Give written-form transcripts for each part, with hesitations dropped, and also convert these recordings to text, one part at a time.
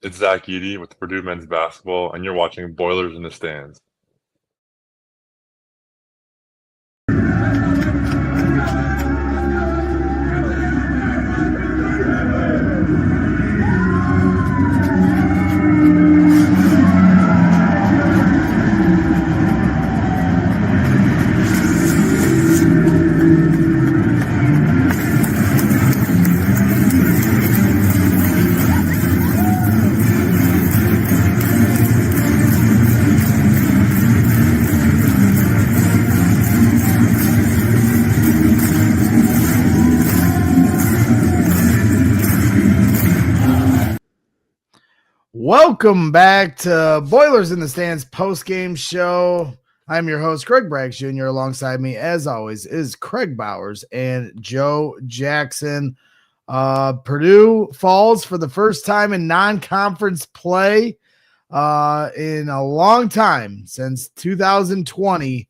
It's Zach Eady with Purdue men's basketball, and you're watching Boilers in the Stands. Welcome back to Boilers in the Stands post-game show. I'm your host, Kraig Braggs Jr. Alongside me, as always, is Craig Bowers and Joe Jackson. Purdue falls for the first time in non-conference play in a long time. Since 2020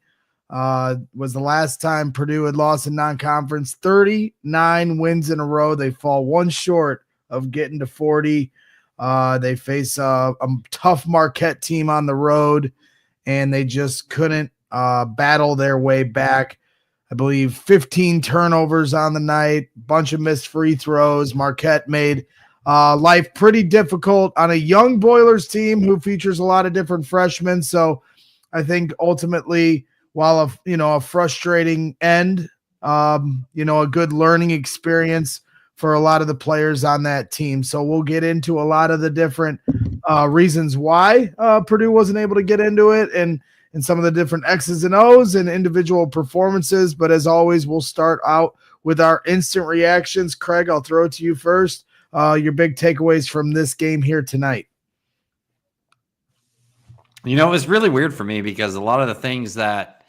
was the last time Purdue had lost in non-conference. 39 wins in a row. They fall one short of getting to 40. They face a tough Marquette team on the road, and they just couldn't battle their way back. I believe 15 turnovers on the night, bunch of missed free throws. Marquette made life pretty difficult on a young Boilers team who features a lot of different freshmen. So I think ultimately, while a frustrating end, a good learning experience for a lot of the players on that team. So we'll get into a lot of the different reasons why Purdue wasn't able to get into it and some of the different X's and O's and individual performances. But as always, we'll start out with our instant reactions. Craig, I'll throw it to you first. Your big takeaways from this game here tonight. It was really weird for me because a lot of the things that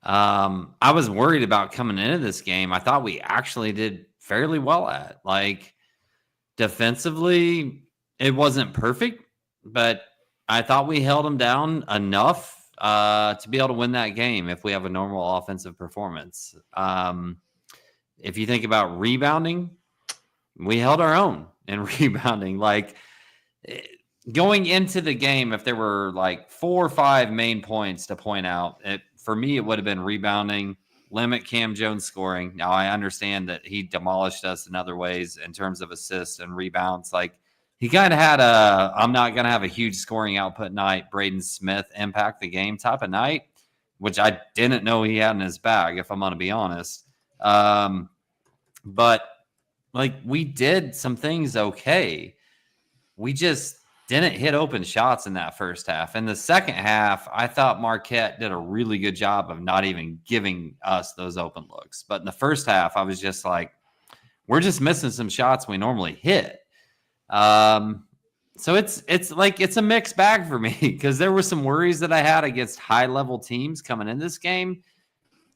I was worried about coming into this game, I thought we actually did fairly well at. Like, defensively, it wasn't perfect, but I thought we held them down enough to be able to win that game if we have a normal offensive performance. If you think about rebounding, we held our own in rebounding. Like, going into the game, if there were like 4 or 5 main points to point out, for me, it would have been rebounding, limit Cam Jones scoring. Now, I understand that he demolished us in other ways in terms of assists and rebounds. Like, he kind of had I'm not going to have a huge scoring output night, Braden Smith impact the game type of night, which I didn't know he had in his bag, if I'm going to be honest. But, like, we did some things okay. We just didn't hit open shots in that first half. In the second half, I thought Marquette did a really good job of not even giving us those open looks. But in the first half, I was just like, we're just missing some shots we normally hit. So it's like it's a mixed bag for me because there were some worries that I had against high-level teams coming in this game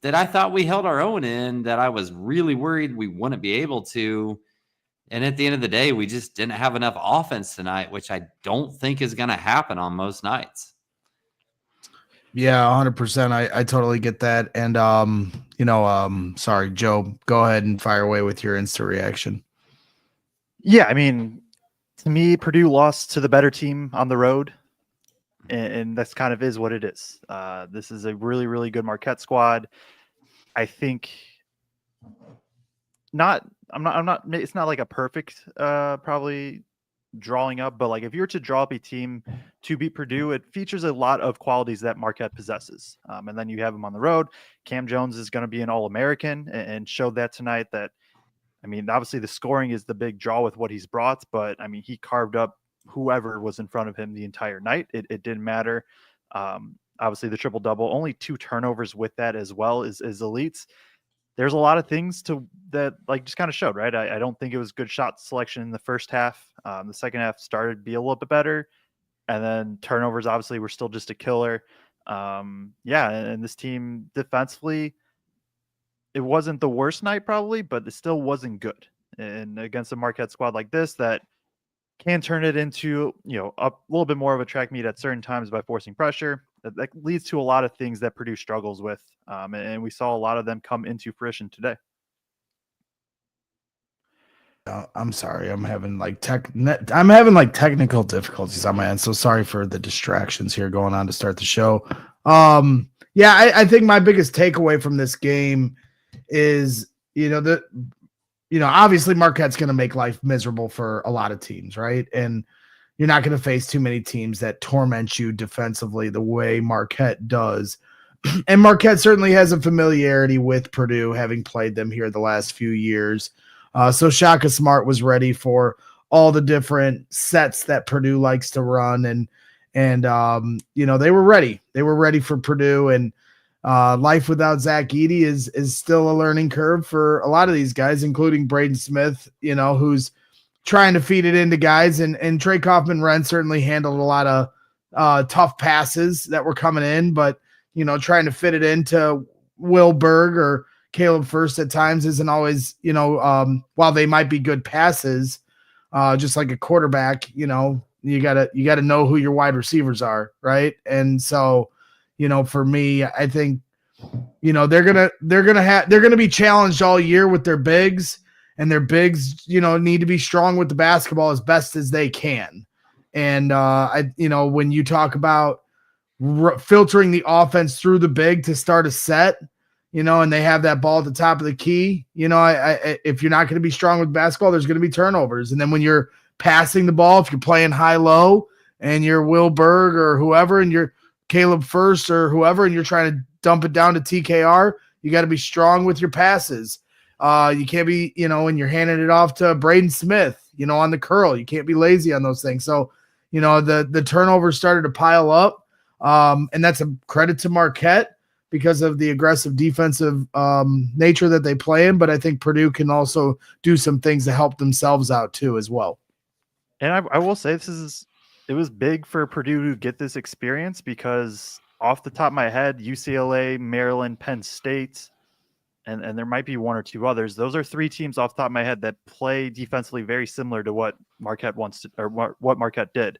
that I thought we held our own in, that I was really worried we wouldn't be able to. And at the end of the day, we just didn't have enough offense tonight, which I don't think is going to happen on most nights. Yeah, 100%. I totally get that. And, sorry, Joe, go ahead and fire away with your instant reaction. Yeah, I mean, to me, Purdue lost to the better team on the road. And that's kind of is what it is. This is a really, really good Marquette squad. I think it's not like a perfect probably drawing up, but like if you were to draw up a team to beat Purdue, it features a lot of qualities that Marquette possesses. And then you have them on the road. Cam Jones is going to be an All-American and showed that tonight. That, I mean, obviously the scoring is the big draw with what he's brought, but I mean, he carved up whoever was in front of him the entire night. It didn't matter. Obviously the triple-double, only 2 turnovers with that as well is elites. There's a lot of things that like just kind of showed, right? I don't think it was good shot selection in the first half. The second half started to be a little bit better. And then turnovers obviously were still just a killer. And this team defensively, it wasn't the worst night probably, but it still wasn't good. And against a Marquette squad like this that can turn it into, a little bit more of a track meet at certain times by forcing pressure. That leads to a lot of things that Purdue struggles with. And we saw a lot of them come into fruition today. I'm sorry. I'm having technical difficulties on my end. So sorry for the distractions here going on to start the show. Yeah, I think my biggest takeaway from this game is, obviously Marquette's going to make life miserable for a lot of teams, right? And you're not going to face too many teams that torment you defensively the way Marquette does. And Marquette certainly has a familiarity with Purdue, having played them here the last few years. So Shaka Smart was ready for all the different sets that Purdue likes to run, and they were ready. They were ready for Purdue, and life without Zach Edey is still a learning curve for a lot of these guys, including Braden Smith, who's trying to feed it into guys, and Trey Kaufman-Renn certainly handled a lot of tough passes that were coming in, but trying to fit it into Will Berg or Caleb First at times isn't always, while they might be good passes, just like a quarterback, you gotta know who your wide receivers are, right? And so, for me, I think, they're gonna be challenged all year with their bigs, and their bigs, need to be strong with the basketball as best as they can. And when you talk about filtering the offense through the big to start a set, and they have that ball at the top of the key, if you're not going to be strong with basketball, there's going to be turnovers. And then when you're passing the ball, if you're playing high-low and you're Will Berg or whoever, and you're Caleb First or whoever, and you're trying to dump it down to TKR, you got to be strong with your passes. You can't be, when you're handing it off to Braden Smith, on the curl, you can't be lazy on those things. So, the turnovers started to pile up. And that's a credit to Marquette because of the aggressive defensive nature that they play in. But I think Purdue can also do some things to help themselves out too as well. And I will say it was big for Purdue to get this experience because off the top of my head, UCLA, Maryland, Penn State, and there might be one or two others. Those are three teams off the top of my head that play defensively very similar to what Marquette wants to, or what Marquette did.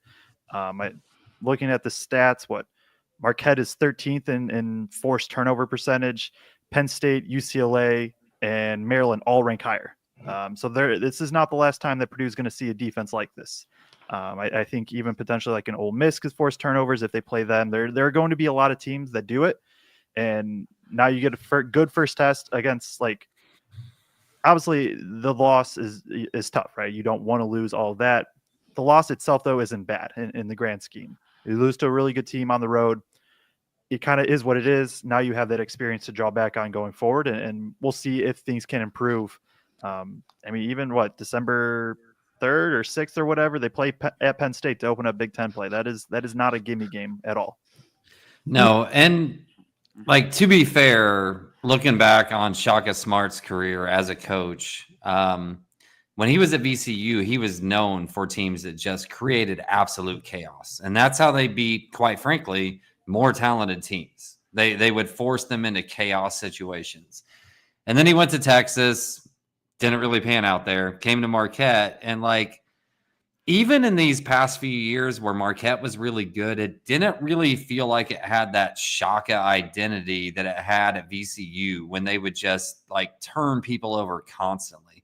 Looking at the stats, Marquette is 13th in forced turnover percentage. Penn State, UCLA, and Maryland all rank higher. So this is not the last time that Purdue is going to see a defense like this. I think even potentially like an Ole Miss could force turnovers if they play them. There are going to be a lot of teams that do it. And now you get a good first test against, like, obviously the loss is tough, right? You don't want to lose all of that. The loss itself, though, isn't bad in the grand scheme. You lose to a really good team on the road. It kind of is what it is. Now you have that experience to draw back on going forward, and we'll see if things can improve. Even December 3rd or 6th or whatever, they play at Penn State to open up Big Ten play. That is not a gimme game at all. No, and to be fair, looking back on Shaka Smart's career as a coach, when he was at VCU, he was known for teams that just created absolute chaos. And that's how they beat, quite frankly, more talented teams. They would force them into chaos situations. And then he went to Texas, didn't really pan out there, came to Marquette. And even in these past few years where Marquette was really good, it didn't really feel like it had that Shaka identity that it had at VCU when they would just turn people over constantly.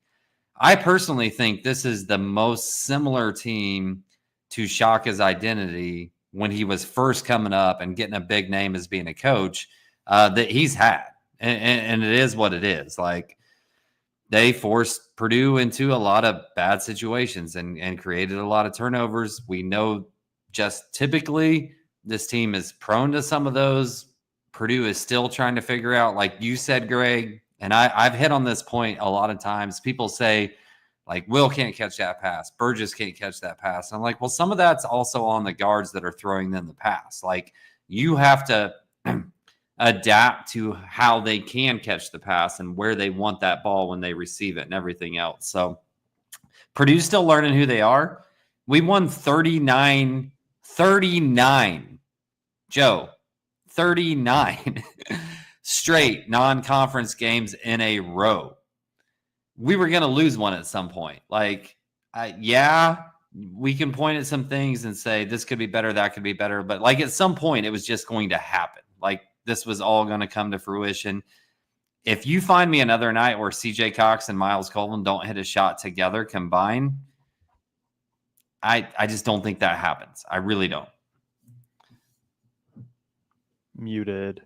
I personally think this is the most similar team to Shaka's identity when he was first coming up and getting a big name as being a coach that he's had. And it is what it is. They forced Purdue into a lot of bad situations and created a lot of turnovers. We know just typically this team is prone to some of those. Purdue is still trying to figure out, like you said, Greg, and I've hit on this point a lot of times. People say, Will can't catch that pass. Burgess can't catch that pass. And I'm like, well, some of that's also on the guards that are throwing them the pass. You have to adapt to how they can catch the pass and where they want that ball when they receive it and everything else. So Purdue's still learning who they are. We won 39, Joe, 39 straight non-conference games in a row. We were going to lose one at some point. We can point at some things and say this could be better, that could be better. But at some point, it was just going to happen. This was all going to come to fruition. if you find me another night where CJ Cox and Miles Colvin don't hit a shot together combined, I just don't think that happens. I really don't. Muted.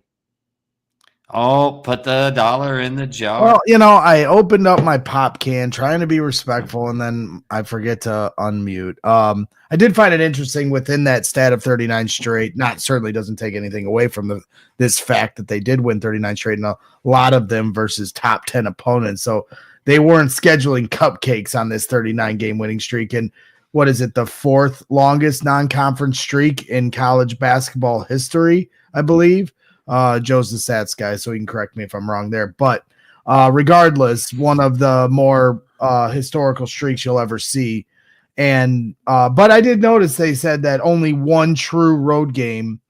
Oh, put the $1 in the jar. Well, I opened up my pop can trying to be respectful, and then I forget to unmute. I did find it interesting within that stat of 39 straight. Not certainly doesn't take anything away from this fact that they did win 39 straight, and a lot of them versus top 10 opponents. So they weren't scheduling cupcakes on this 39 game winning streak. And what is it? The fourth longest non-conference streak in college basketball history, I believe. Joe's the stats guy, so he can correct me if I'm wrong there. But regardless, one of the more historical streaks you'll ever see. And but I did notice they said that only one true road game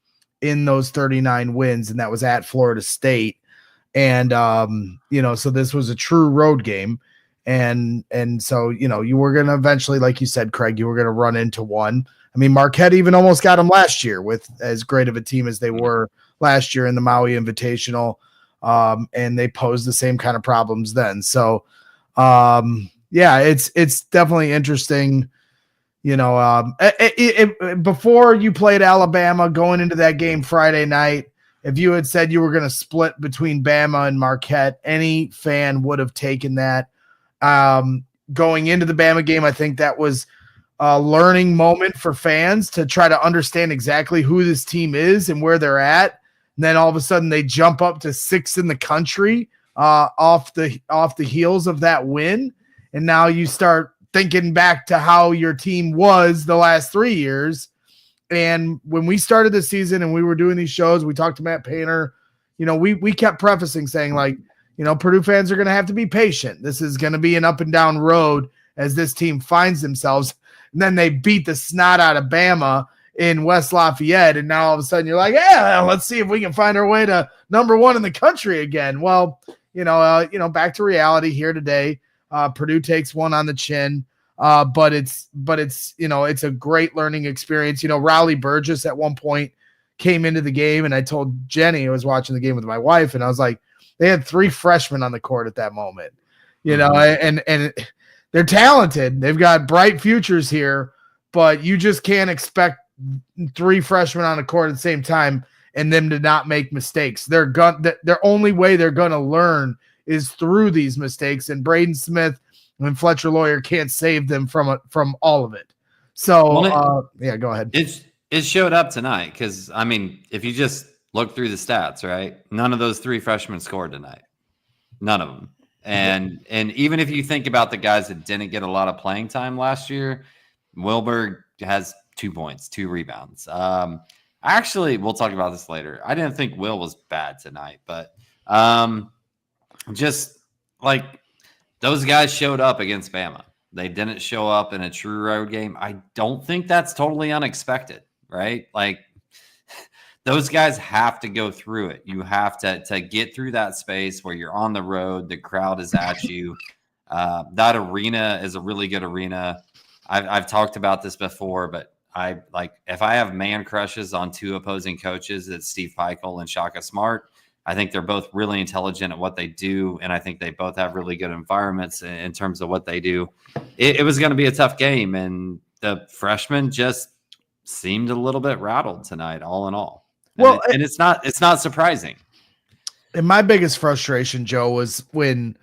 in those 39 wins, and that was at Florida State. And so this was a true road game. And so, you were going to eventually, like you said, Kraig, you were going to run into one. I mean, Marquette even almost got them last year with as great of a team as they were last year in the Maui Invitational, and they posed the same kind of problems then. So, it's definitely interesting. Before you played Alabama going into that game Friday night, if you had said you were going to split between Bama and Marquette, any fan would have taken that. Going into the Bama game, I think that was a learning moment for fans to try to understand exactly who this team is and where they're at. And then all of a sudden they jump up to 6th in the country off the heels of that win. And now you start thinking back to how your team was the last 3 years. And when we started the season and we were doing these shows, we talked to Matt Painter, we kept prefacing saying Purdue fans are going to have to be patient. This is going to be an up and down road as this team finds themselves. And then they beat the snot out of Bama in West Lafayette. And now all of a sudden you're like, yeah, let's see if we can find our way to number 1 in the country again. Well, back to reality here today. Purdue takes one on the chin. But it's it's a great learning experience. Raleigh Burgess at one point came into the game, and I told Jenny, I was watching the game with my wife, and I was like, they had 3 freshmen on the court at that moment, and they're talented. They've got bright futures here, but you just can't expect 3 freshmen on the court at the same time and them to not make mistakes. Their only way they're going to learn is through these mistakes, and Braden Smith and Fletcher Lawyer can't save them from all of it. So, go ahead. It showed up tonight because, I mean, if you just look through the stats, right, none of those 3 freshmen scored tonight. None of them. And even if you think about the guys that didn't get a lot of playing time last year, Wilberg has 2 points, 2 rebounds. Actually, we'll talk about this later. I didn't think Will was bad tonight, but just like those guys showed up against Bama. They didn't show up in a true road game. I don't think that's totally unexpected, right? Like, those guys have to go through it. You have to get through that space where you're on the road. The crowd is at you. That arena is a really good arena. I've talked about this before, but if I have man crushes on 2 opposing coaches, it's Steve Peichel and Shaka Smart. I think they're both really intelligent at what they do, and I think they both have really good environments in terms of what they do. It was going to be a tough game, and the freshmen just seemed a little bit rattled tonight, all in all. And it's not surprising. And my biggest frustration, Joe, was when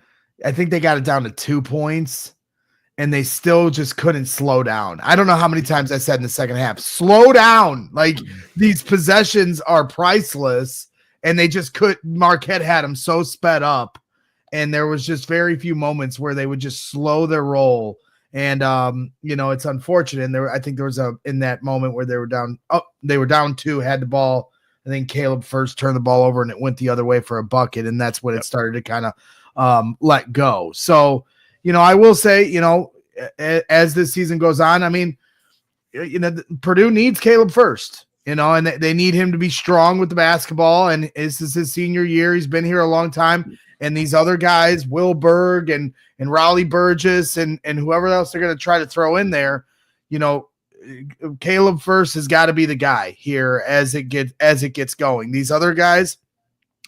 I think they got it down to 2 points and they still just couldn't slow down. I don't know how many times I said in the second half, slow down. Like, these possessions are priceless, and they just couldn't. Marquette had them so sped up, and there was just very few moments where they would just slow their roll. And, it's unfortunate. And I think there was in that moment where they were down 2, had the ball. I think Caleb first turned the ball over and it went the other way for a bucket. And that's when it started to kind of let go. So, I will say, as this season goes on, I mean, Purdue needs Caleb first, and they need him to be strong with the basketball. And this is his senior year. He's been here a long time. And these other guys, Will Berg and Raleigh Burgess and whoever else they're going to try to throw in there, Caleb first has got to be the guy here as it gets going. These other guys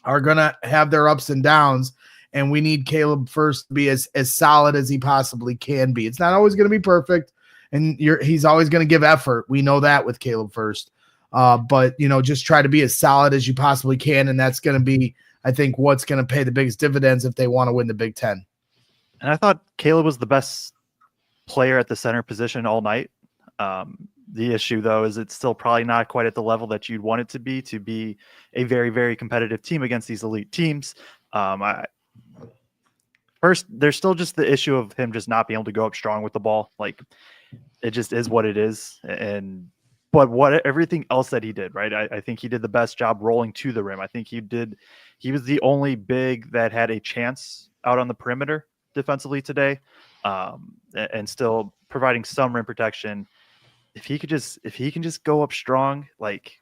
are going to have their ups and downs. And we need Caleb First to be as solid as he possibly can be. It's not always going to be perfect, and he's always going to give effort. We know that with Caleb First. But, just try to be as solid as you possibly can, and that's going to be, I think, what's going to pay the biggest dividends if they want to win the Big Ten. And I thought Caleb was the best player at the center position all night. The issue, though, is it's still probably not quite at the level that you'd want it to be a very, very competitive team against these elite teams. First, there's still just the issue of him just not being able to go up strong with the ball. Like, it just is what it is. But everything else that he did, right? I think he did the best job rolling to the rim. I think he was the only big that had a chance out on the perimeter defensively today, and still providing some rim protection. If he can just go up strong, like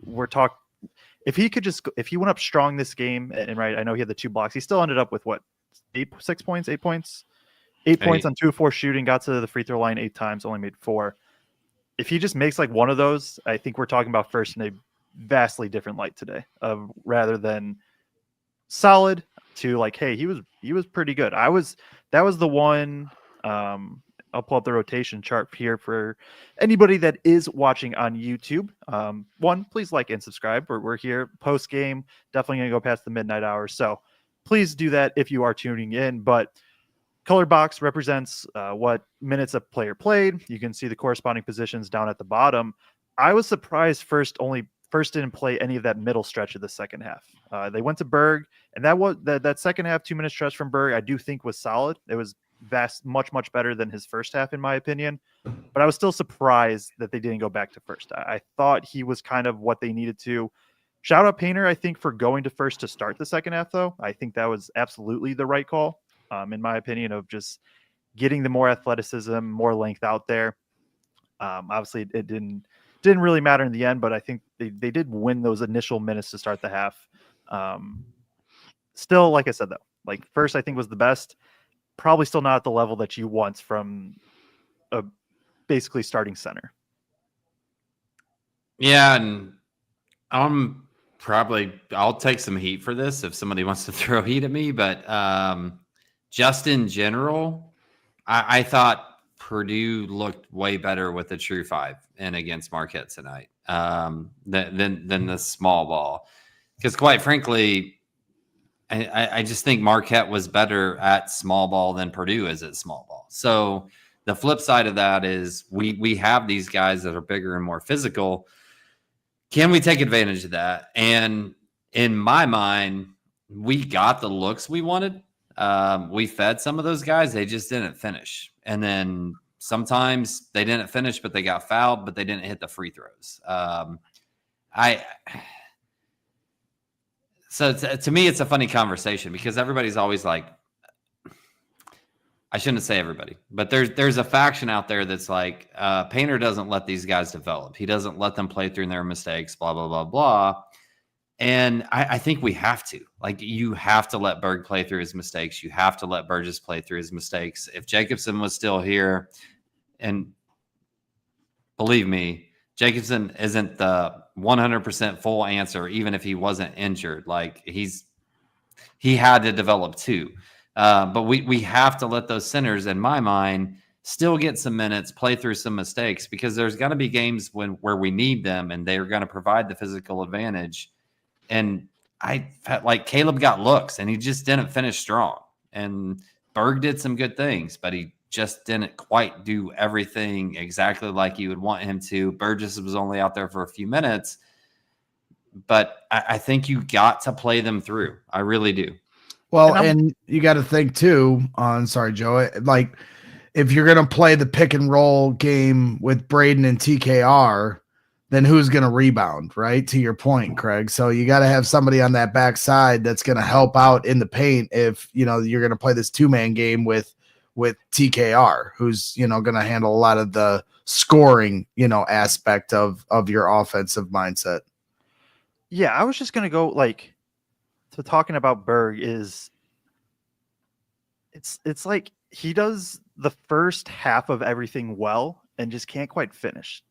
if he went up strong this game, and right, I know he had the 2 blocks. He still ended up with what, 8 points on 2 of 4 shooting, got to the free throw line 8 times, only made 4. If he just makes like one of those, I think we're talking about First in a vastly different light today, rather than solid to like, hey, he was pretty good. That was the one. I'll pull up the rotation chart here for anybody that is watching on YouTube. One, please like and subscribe. We're here post game, definitely going to go past the midnight hour. So please do that if you are tuning in. But color box represents what minutes a player played. You can see the corresponding positions down at the bottom. I was surprised First didn't play any of that middle stretch of the second half. They went to Berg, and that second half 2-minute stretch from Berg I do think was solid. It was much better than his first half in my opinion, but I was still surprised that they didn't go back to First. I thought he was kind of what they needed to. Shout out Painter, I think, for going to First to start the second half, though. I think that was absolutely the right call, in my opinion, of just getting the more athleticism, more length out there. Obviously it didn't really matter in the end, but I think they did win those initial minutes to start the half. Still, like I said, though, like First I think was the best. Probably still not at the level that you want from a basically starting center. Yeah, and I'll take some heat for this if somebody wants to throw heat at me, but just in general, I thought Purdue looked way better with the true 5 and against Marquette tonight than the small ball. Because quite frankly, I just think Marquette was better at small ball than Purdue is at small ball. So the flip side of that is we have these guys that are bigger and more physical. Can we take advantage of that? And in my mind, we got the looks we wanted. We fed some of those guys. They just didn't finish. And then sometimes they didn't finish, but they got fouled, but they didn't hit the free throws. So to me, it's a funny conversation because everybody's always like, I shouldn't say everybody, but there's a faction out there that's like, Painter doesn't let these guys develop. He doesn't let them play through their mistakes, blah, blah, blah, blah. And I think we have to. Like, you have to let Berg play through his mistakes. You have to let Burgess play through his mistakes. If Jacobson was still here, and believe me, Jacobson isn't the 100% full answer, even if he wasn't injured. Like, he had to develop too. But we have to let those centers, in my mind, still get some minutes, play through some mistakes, because there's going to be games where we need them, and they're going to provide the physical advantage. And I felt like Caleb got looks, and he just didn't finish strong. And Berg did some good things, but he just didn't quite do everything exactly like you would want him to. Burgess was only out there for a few minutes, but I think you got to play them through. I really do. Well, and you got to think too, sorry, Joe, like if you're going to play the pick and roll game with Braden and TKR, then who's going to rebound, right? To your point, Kraig. So you got to have somebody on that backside that's going to help out in the paint if, you're going to play this 2-man game with TKR, who's, going to handle a lot of the scoring, aspect of your offensive mindset. Yeah, I was just going to go to talking about Berg is it's like he does the first half of everything well and just can't quite finish.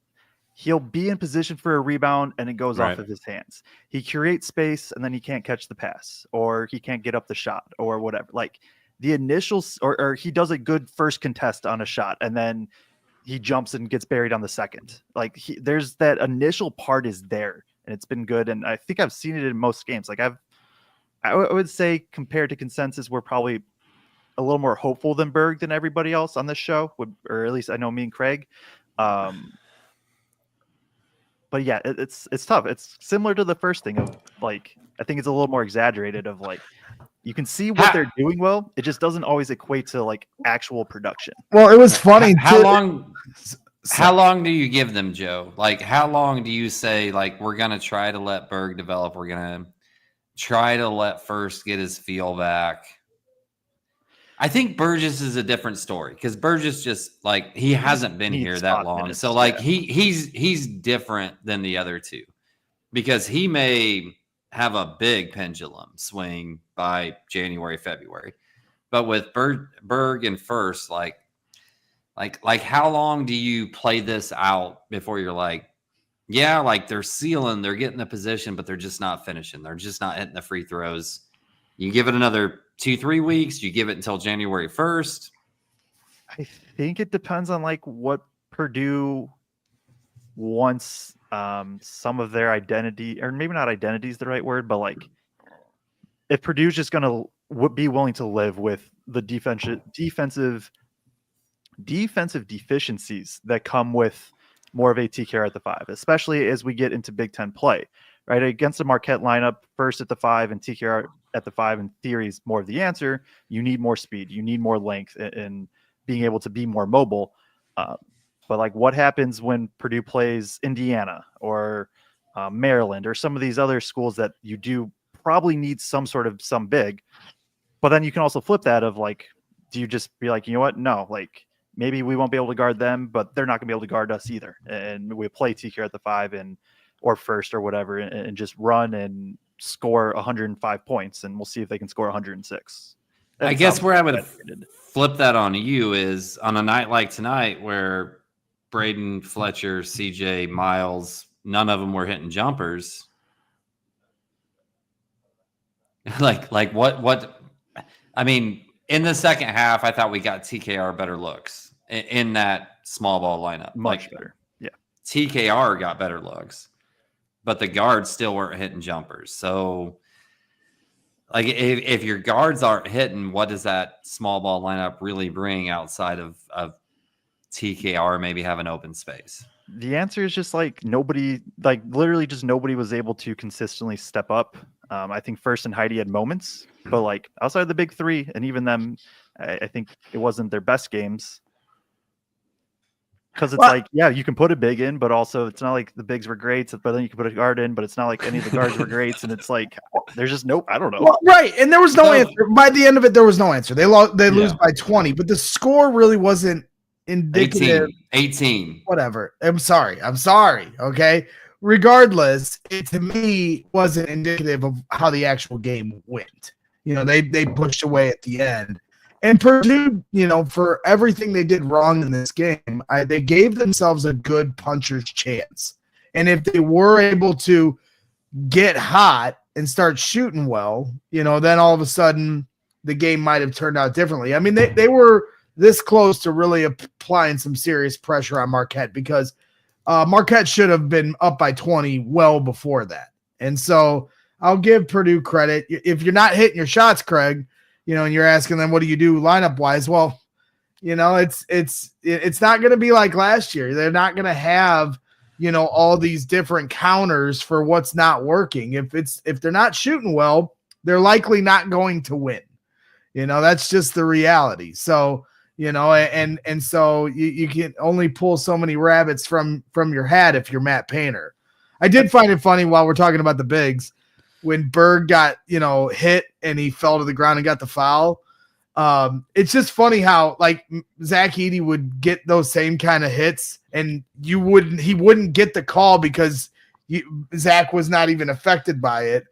he'll be in position for a rebound and it goes Right. off of his hands. He creates space and then he can't catch the pass, or he can't get up the shot, or whatever. Like the initials, or he does a good first contest on a shot and then he jumps and gets buried on the second. Like there's that initial part is there, and it's been good. And I think I've seen it in most games. Like I would say compared to consensus, we're probably a little more hopeful than Berg than everybody else on this show, or at least I know me and Kraig. But yeah, it's tough. It's similar to the first thing of like, I think it's a little more exaggerated of like, you can see what they're doing well. It just doesn't always equate to like actual production. Well, it was funny. How long do you give them, Joe? Like, how long do you say, like, we're going to try to let Berg develop? We're going to try to let First get his feel back. I think Burgess is a different story because Burgess just like he hasn't been here that long. So like he's different than the other two because he may have a big pendulum swing by January, February. But with Berg and First, like how long do you play this out before you're like, yeah, like they're sealing, they're getting the position, but they're just not finishing. They're just not hitting the free throws. You give it another 2-3 weeks. You give it until January 1st. I think it depends on like what Purdue wants some of their identity, or maybe not identity is the right word, but like if Purdue's just going to be willing to live with the defensive deficiencies that come with more of a TKR at the 5, especially as we get into Big Ten play, right? Against the Marquette lineup, First at the 5 and TKR at the 5 in theory is more of the answer. You need more speed, you need more length, and being able to be more mobile. But like what happens when Purdue plays Indiana or Maryland or some of these other schools that you do probably need some big, but then you can also flip that of like, do you just be like, you know what? No, like maybe we won't be able to guard them, but they're not gonna be able to guard us either. And we play TKR at the 5 or First or whatever, and just run and score 105 points, and we'll see if they can score 106. I guess where I would flip that on you is on a night like tonight where Braden, Fletcher, CJ, Miles, none of them were hitting jumpers. like what? I mean, in the second half, I thought we got TKR better looks in that small ball lineup. Much better. Yeah. TKR got better looks, but the guards still weren't hitting jumpers. So like if your guards aren't hitting, what does that small ball lineup really bring outside of TKR maybe have an open space? The answer is just like nobody, like literally just nobody was able to consistently step up. I think First and Heidi had moments, but like outside of the big three, and even them, I think it wasn't their best games. Because it's like, yeah, you can put a big in, but also it's not like the bigs were great. But then you can put a guard in, but it's not like any of the guards were greats. And it's like, there's just nope. I don't know. Well, right. And there was no answer. By the end of it, there was no answer. They lose by 20, but the score really wasn't indicative. 18. Whatever. I'm sorry. Okay. Regardless, it to me wasn't indicative of how the actual game went. You know, they pushed away at the end. And Purdue, you know, for everything they did wrong in this game, they gave themselves a good puncher's chance. And if they were able to get hot and start shooting well, you know, then all of a sudden the game might have turned out differently. I mean, they were this close to really applying some serious pressure on Marquette because Marquette should have been up by 20 well before that. And so I'll give Purdue credit. If you're not hitting your shots, Kraig, you know, and you're asking them, what do you do lineup wise? Well, you know, it's not going to be like last year. They're not going to have, you know, all these different counters for what's not working. If they're not shooting well, they're likely not going to win. You know, that's just the reality. So, you know, and so you can only pull so many rabbits from your hat if you're Matt Painter. I did find it funny while we're talking about the bigs, when Berg got, you know, hit and he fell to the ground and got the foul. It's just funny how like Zach Edey would get those same kind of hits and he wouldn't get the call because Zach was not even affected by it.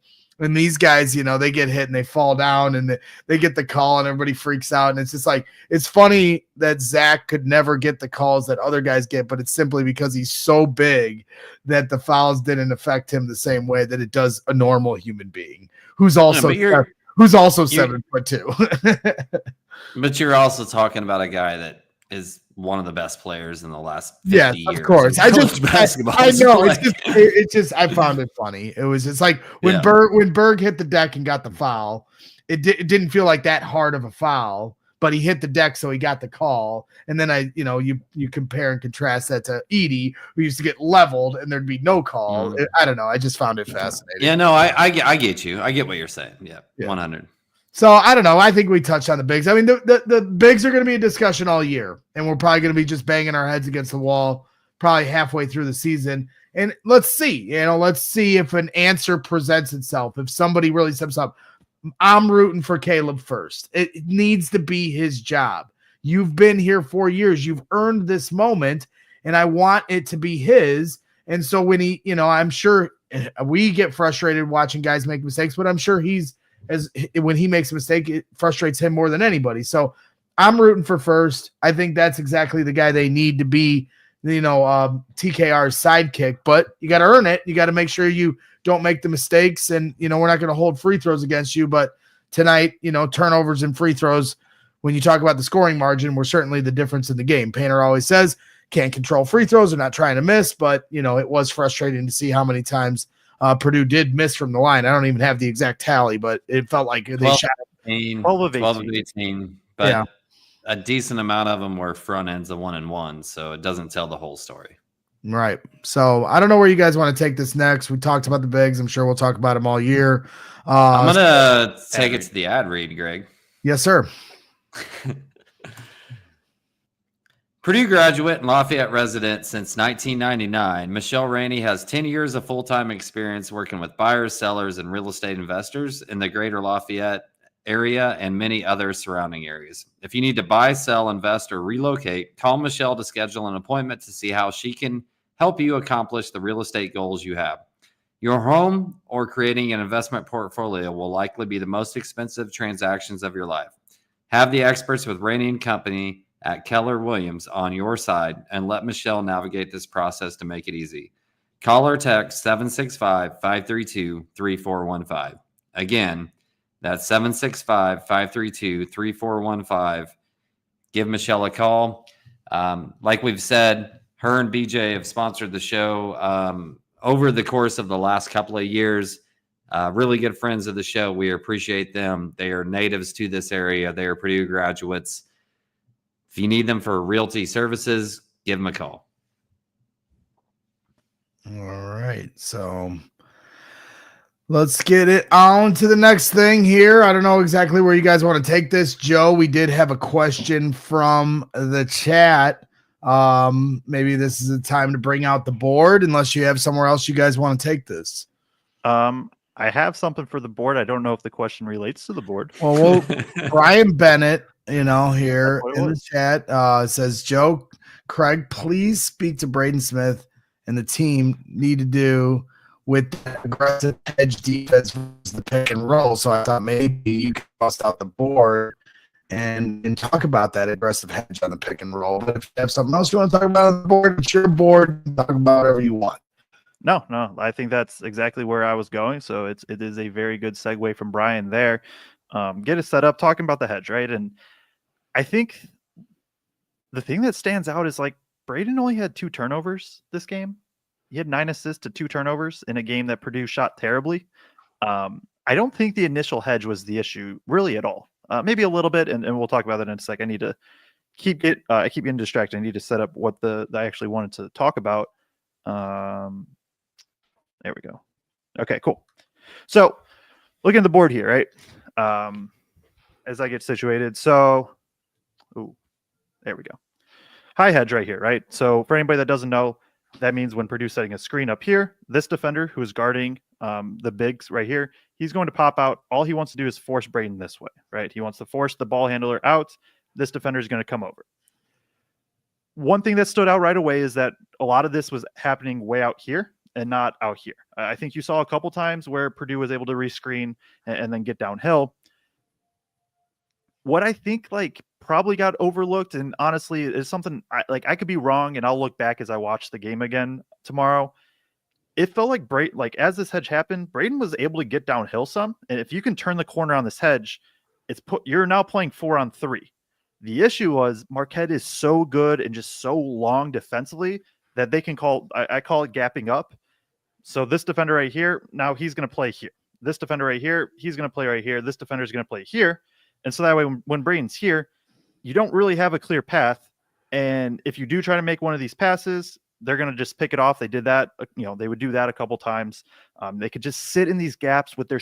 And these guys, they get hit and they fall down and they get the call and everybody freaks out. And it's just like, it's funny that Zach could never get the calls that other guys get, but it's simply because he's so big that the fouls didn't affect him the same way that it does a normal human being who's also 7'2". But you're also talking about a guy that is one of the best players in the last 50 yes, years. of course. I know. It's just I found it funny. It was just like when Berg hit the deck and got the foul, it didn't feel like that hard of a foul, but he hit the deck, so he got the call. And then you compare and contrast that to Edey, who used to get leveled and there'd be no call. I don't know. I just found it fascinating. Yeah, no, I get you. I get what you're saying. Yeah. 100. So I don't know. I think we touched on the bigs. I mean, the bigs are going to be a discussion all year, and we're probably going to be just banging our heads against the wall probably halfway through the season. And let's see, let's see if an answer presents itself. If somebody really steps up, I'm rooting for Caleb first. It needs to be his job. You've been here 4 years. You've earned this moment, and I want it to be his. And so when he, I'm sure we get frustrated watching guys make mistakes, but I'm sure when he makes a mistake, it frustrates him more than anybody. So I'm rooting for first. I think that's exactly the guy they need to be, TKR's sidekick, but you got to earn it. You got to make sure you don't make the mistakes, and, we're not going to hold free throws against you. But tonight, turnovers and free throws, when you talk about the scoring margin, were certainly the difference in the game. Painter always says, can't control free throws. They're not trying to miss, but, it was frustrating to see how many times Purdue did miss from the line. I don't even have the exact tally, but it felt like they shot 12 of 18. But a decent amount of them were front ends of 1-and-1, so it doesn't tell the whole story. Right. So I don't know where you guys want to take this next. We talked about the bigs. I'm sure we'll talk about them all year. I'm going to take it to the ad read, Greg. Yes, sir. Purdue graduate and Lafayette resident since 1999, Michelle Rainey has 10 years of full-time experience working with buyers, sellers, and real estate investors in the greater Lafayette area and many other surrounding areas. If you need to buy, sell, invest, or relocate, call Michelle to schedule an appointment to see how she can help you accomplish the real estate goals you have. Your home or creating an investment portfolio will likely be the most expensive transactions of your life. Have the experts with Rainey & Company at Keller Williams on your side and let Michelle navigate this process to make it easy. Call or text 765-532-3415. Again, that's 765-532-3415. Give Michelle a call. Like we've said, her and BJ have sponsored the show over the course of the last couple of years. Really good friends of the show. We appreciate them. They are natives to this area. They are Purdue graduates. If you need them for realty services, give them a call. All right. So let's get it on to the next thing here. I don't know exactly where you guys want to take this. Joe, we did have a question from the chat. Maybe this is the time to bring out the board, unless you have somewhere else you guys want to take this. I have something for the board. I don't know if the question relates to the board. Well, Brian Bennett, here in the chat says, Joe, Kraig, please speak to Braden Smith and the team need to do with the aggressive hedge defense versus the pick and roll. So I thought maybe you could bust out the board and talk about that aggressive hedge on the pick and roll. But if you have something else you want to talk about on the board, it's your board. Talk about whatever you want. No, I think that's exactly where I was going. So it is a very good segue from Brian there. Get it set up, talking about the hedge, right? And I think the thing that stands out is like Braden only had 2 turnovers this game. He had 9 assists to 2 turnovers in a game that Purdue shot terribly. I don't think the initial hedge was the issue really at all. Maybe a little bit, and we'll talk about that in a sec. I need to keep getting distracted. I need to set up what I actually wanted to talk about. There we go. Okay, cool. So looking at the board here, right? As I get situated. So, there we go. High hedge right here, right? So for anybody that doesn't know, that means when Purdue's setting a screen up here, this defender who is guarding the bigs right here, he's going to pop out. All he wants to do is force Braden this way, right? He wants to force the ball handler out. This defender is going to come over. One thing that stood out right away is that a lot of this was happening way out here and not out here. I think you saw a couple times where Purdue was able to rescreen and then get downhill. What I think like probably got overlooked, and honestly is something I could be wrong, and I'll look back as I watch the game again tomorrow. It felt like as this hedge happened, Braden was able to get downhill some, and if you can turn the corner on this hedge, you're now playing 4-on-3. The issue was Marquette is so good and just so long defensively that they can I call it gapping up. So this defender right here, now he's going to play here. This defender right here, he's going to play right here. This defender is going to play here. And so that way, when Braden's here, you don't really have a clear path. And if you do try to make one of these passes, they're going to just pick it off. They did that. They would do that a couple times. They could just sit in these gaps with their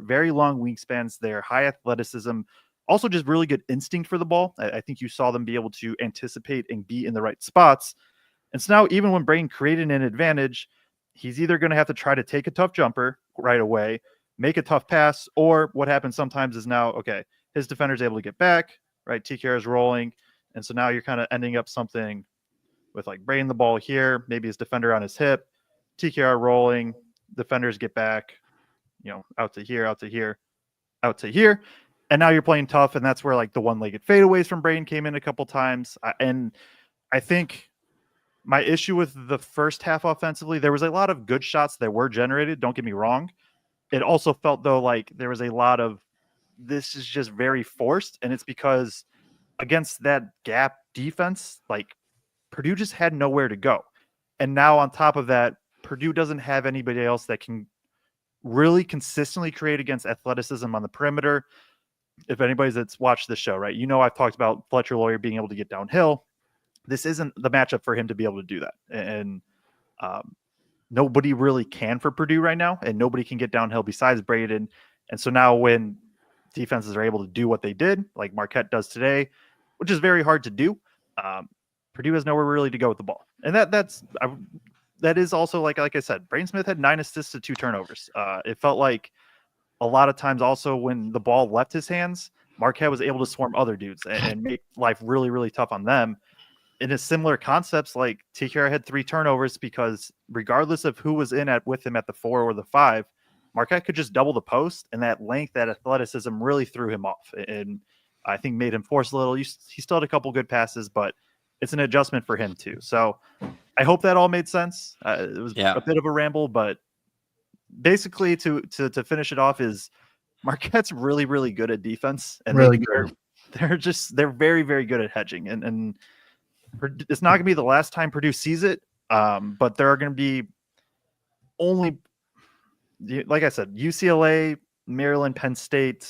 very long wingspans, their high athleticism, also just really good instinct for the ball. I think you saw them be able to anticipate and be in the right spots. And so now even when Braden created an advantage, he's either going to have to try to take a tough jumper right away, make a tough pass, or what happens sometimes is now, okay, his defender's able to get back, right? TKR is rolling. And so now you're kind of ending up something with like Braden the ball here, maybe his defender on his hip, TKR rolling, defenders get back, out to here, out to here, out to here. And now you're playing tough, and that's where like the one-legged fadeaways from Braden came in a couple times. And I think my issue with the first half offensively, there was a lot of good shots that were generated. Don't get me wrong. It also felt though like there was a lot of this is just very forced, and it's because against that gap defense, like Purdue just had nowhere to go. And now on top of that, Purdue doesn't have anybody else that can really consistently create against athleticism on the perimeter. If anybody's that's watched the show, right, I've talked about Fletcher Lawyer being able to get downhill. This isn't the matchup for him to be able to do that. And nobody really can for Purdue right now, and nobody can get downhill besides Braden. And so now when defenses are able to do what they did, like Marquette does today, which is very hard to do, Purdue has nowhere really to go with the ball. And that is also, like I said, Braden Smith had 9 assists to 2 turnovers. It felt like a lot of times also when the ball left his hands, Marquette was able to swarm other dudes and make life really, really tough on them. In a similar concepts, like TKR had 3 turnovers because regardless of who was with him at the 4 or the 5, Marquette could just double the post, and that length, that athleticism really threw him off. And I think made him force a little. He still had a couple good passes, but it's an adjustment for him too. So I hope that all made sense. It was a bit of a ramble, but basically to finish it off is Marquette's really, really good at defense, and really good. They're very, very good at hedging, and it's not going to be the last time Purdue sees it. But there are going to be only, like I said, UCLA, Maryland, Penn State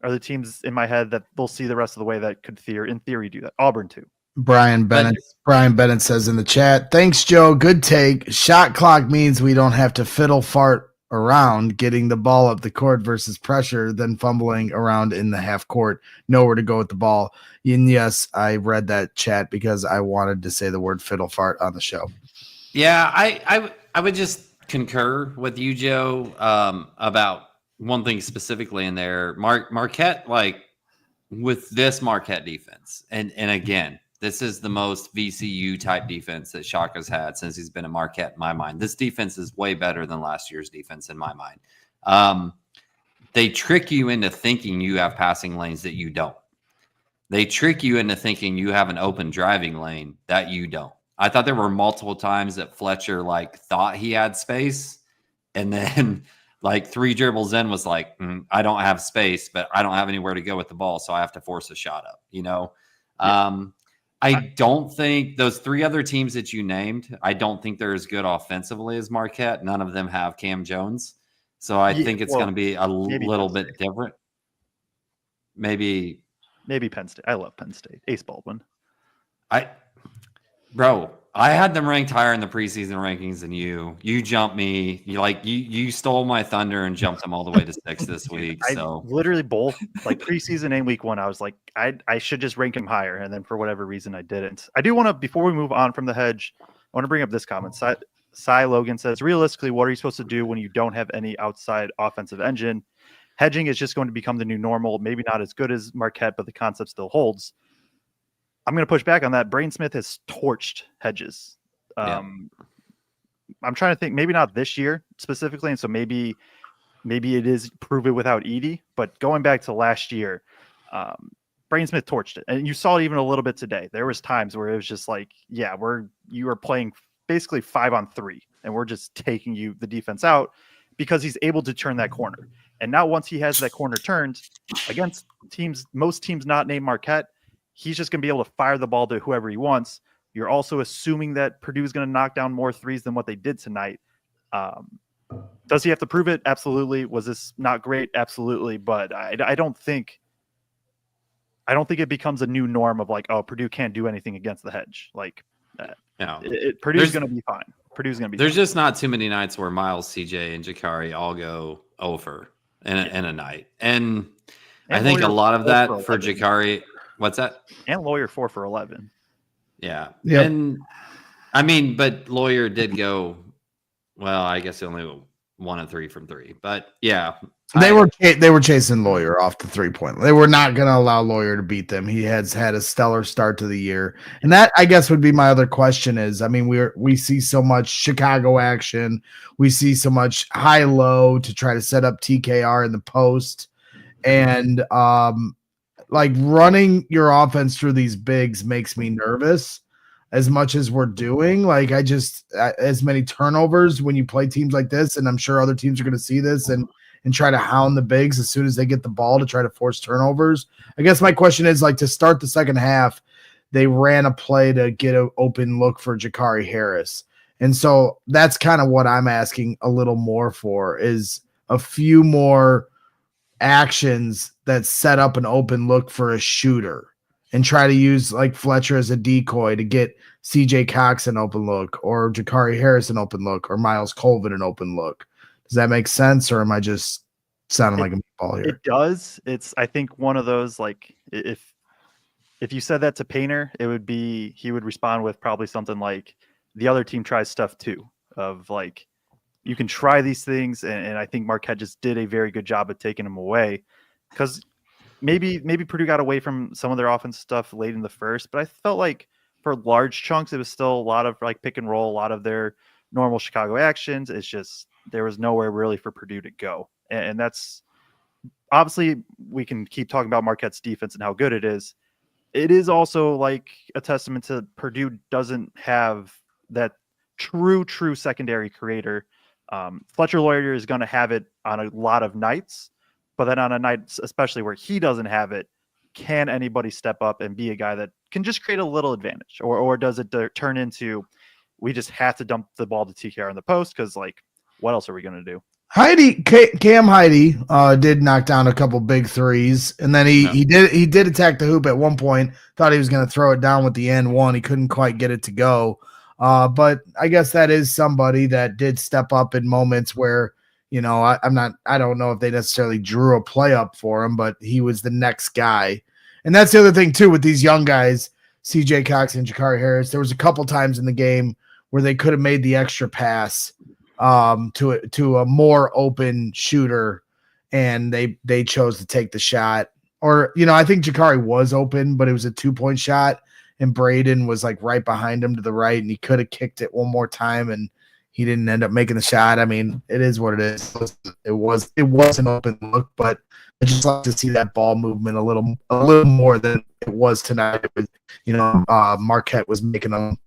are the teams in my head that they'll see the rest of the way that could in theory do that. Auburn too. Brian Bennett says in the chat, thanks, Joe. Good take. Shot clock means we don't have to fiddle fart around getting the ball up the court versus pressure, then fumbling around in the half court, nowhere to go with the ball. And yes, I read that chat because I wanted to say the word fiddle fart on the show. Yeah, I would just concur with you, Joe, about one thing specifically in there. Marquette, like with this Marquette defense, and again, this is the most VCU type defense that Shaka's had since he's been at Marquette, in my mind. This defense is way better than last year's defense, in my mind. They trick you into thinking you have passing lanes that you don't. They trick you into thinking you have an open driving lane that you don't. I thought there were multiple times that Fletcher thought he had space, and then 3 dribbles in was like, I don't have space, but I don't have anywhere to go with the ball, so I have to force a shot up. Yeah. I don't think those 3 other teams that you named, I don't think they're as good offensively as Marquette. None of them have Cam Jones. So I think it's going to be a little bit different. Maybe Penn State. I love Penn State. Ace Baldwin. I had them ranked higher in the preseason rankings than you. You jumped me. You stole my thunder and jumped them all the way to 6 this week. So literally both preseason and week 1, I was like, I should just rank him higher, and then for whatever reason I didn't. I do want to, before we move on from the hedge, I want to bring up this comment. Cy Logan says, realistically, what are you supposed to do when you don't have any outside offensive engine? Hedging is just going to become the new normal. Maybe not as good as Marquette, but the concept still holds. I'm going to push back on that. Braden Smith has torched hedges. I'm trying to think, maybe not this year specifically, and so maybe it is prove it without Edey, but going back to last year, Braden Smith torched it, and you saw it even a little bit today. There was times where it was just like, yeah, you are playing basically 5-on-3, and we're just taking the defense out because he's able to turn that corner. And now once he has that corner turned against most teams not named Marquette, he's just going to be able to fire the ball to whoever he wants. You're also assuming that Purdue is going to knock down more threes than what they did tonight. Does he have to prove it? Absolutely. Was this not great? Absolutely. But I don't think it becomes a new norm of like, oh, Purdue can't do anything against the hedge. Like, Purdue's going to be fine. Purdue's going to be. There's fine. just not too many nights where Miles, CJ, and Jakari all go over in a night, and I think a lot of that for Jakari. What's that? And Lawyer 4 for 11. Yeah. Yep. And I mean, but Lawyer did go. Well, I guess he only 1 of 3 from 3, but yeah, they were chasing Lawyer off the 3-point. They were not going to allow Lawyer to beat them. He has had a stellar start to the year, and that I guess would be my other question. Is I mean we see so much Chicago action, we see so much high low to try to set up TKR in the post, and like running your offense through these bigs makes me nervous. As much as we're doing, like as many turnovers when you play teams like this, and I'm sure other teams are going to see this and try to hound the bigs as soon as they get the ball to try to force turnovers. I guess my question is, like, to start the second half, they ran a play to get an open look for Jakari Harris. And so that's kind of what I'm asking a little more for, is a few more actions that set up an open look for a shooter, and try to use like Fletcher as a decoy to get CJ Cox an open look, or Jakari Harris an open look, or Miles Colvin an open look. Does that make sense, or am I just sounding like a meatball here? It does. It's, I think, one of those, like, if you said that to Painter, he would respond with probably something like, the other team tries stuff too, of like, you can try these things, and I think Marquette just did a very good job of taking them away, because maybe Purdue got away from some of their offense stuff late in the first, but I felt like for large chunks, it was still a lot of like pick and roll, a lot of their normal Chicago actions. It's just, there was nowhere really for Purdue to go. And that's obviously, we can keep talking about Marquette's defense and how good it is. It is also like a testament to Purdue doesn't have that true secondary creator. Fletcher Lawyer is going to have it on a lot of nights, but then on a night, especially where he doesn't have it, can anybody step up and be a guy that can just create a little advantage? Or does it turn into, we just have to dump the ball to TKR in the post? Because, like, what else are we going to do? Cam Heidi did knock down a couple big threes, and then he did attack the hoop at one point. Thought he was going to throw it down with the N1. He couldn't quite get it to go. But I guess that is somebody that did step up in moments where, you know, I don't know if they necessarily drew a play up for him, but he was the next guy. And that's the other thing too with these young guys, CJ Cox and Jakari Harris. There was a couple times in the game where they could have made the extra pass to a more open shooter, and they chose to take the shot. Or, you know, I think Jakari was open, but it was a 2-point shot, and Braden was like right behind him to the right, and he could have kicked it one more time, and he didn't end up making the shot. I mean, it is what it is. It was an open look, but I just like to see that ball movement a little more than it was tonight. You know, Marquette was making them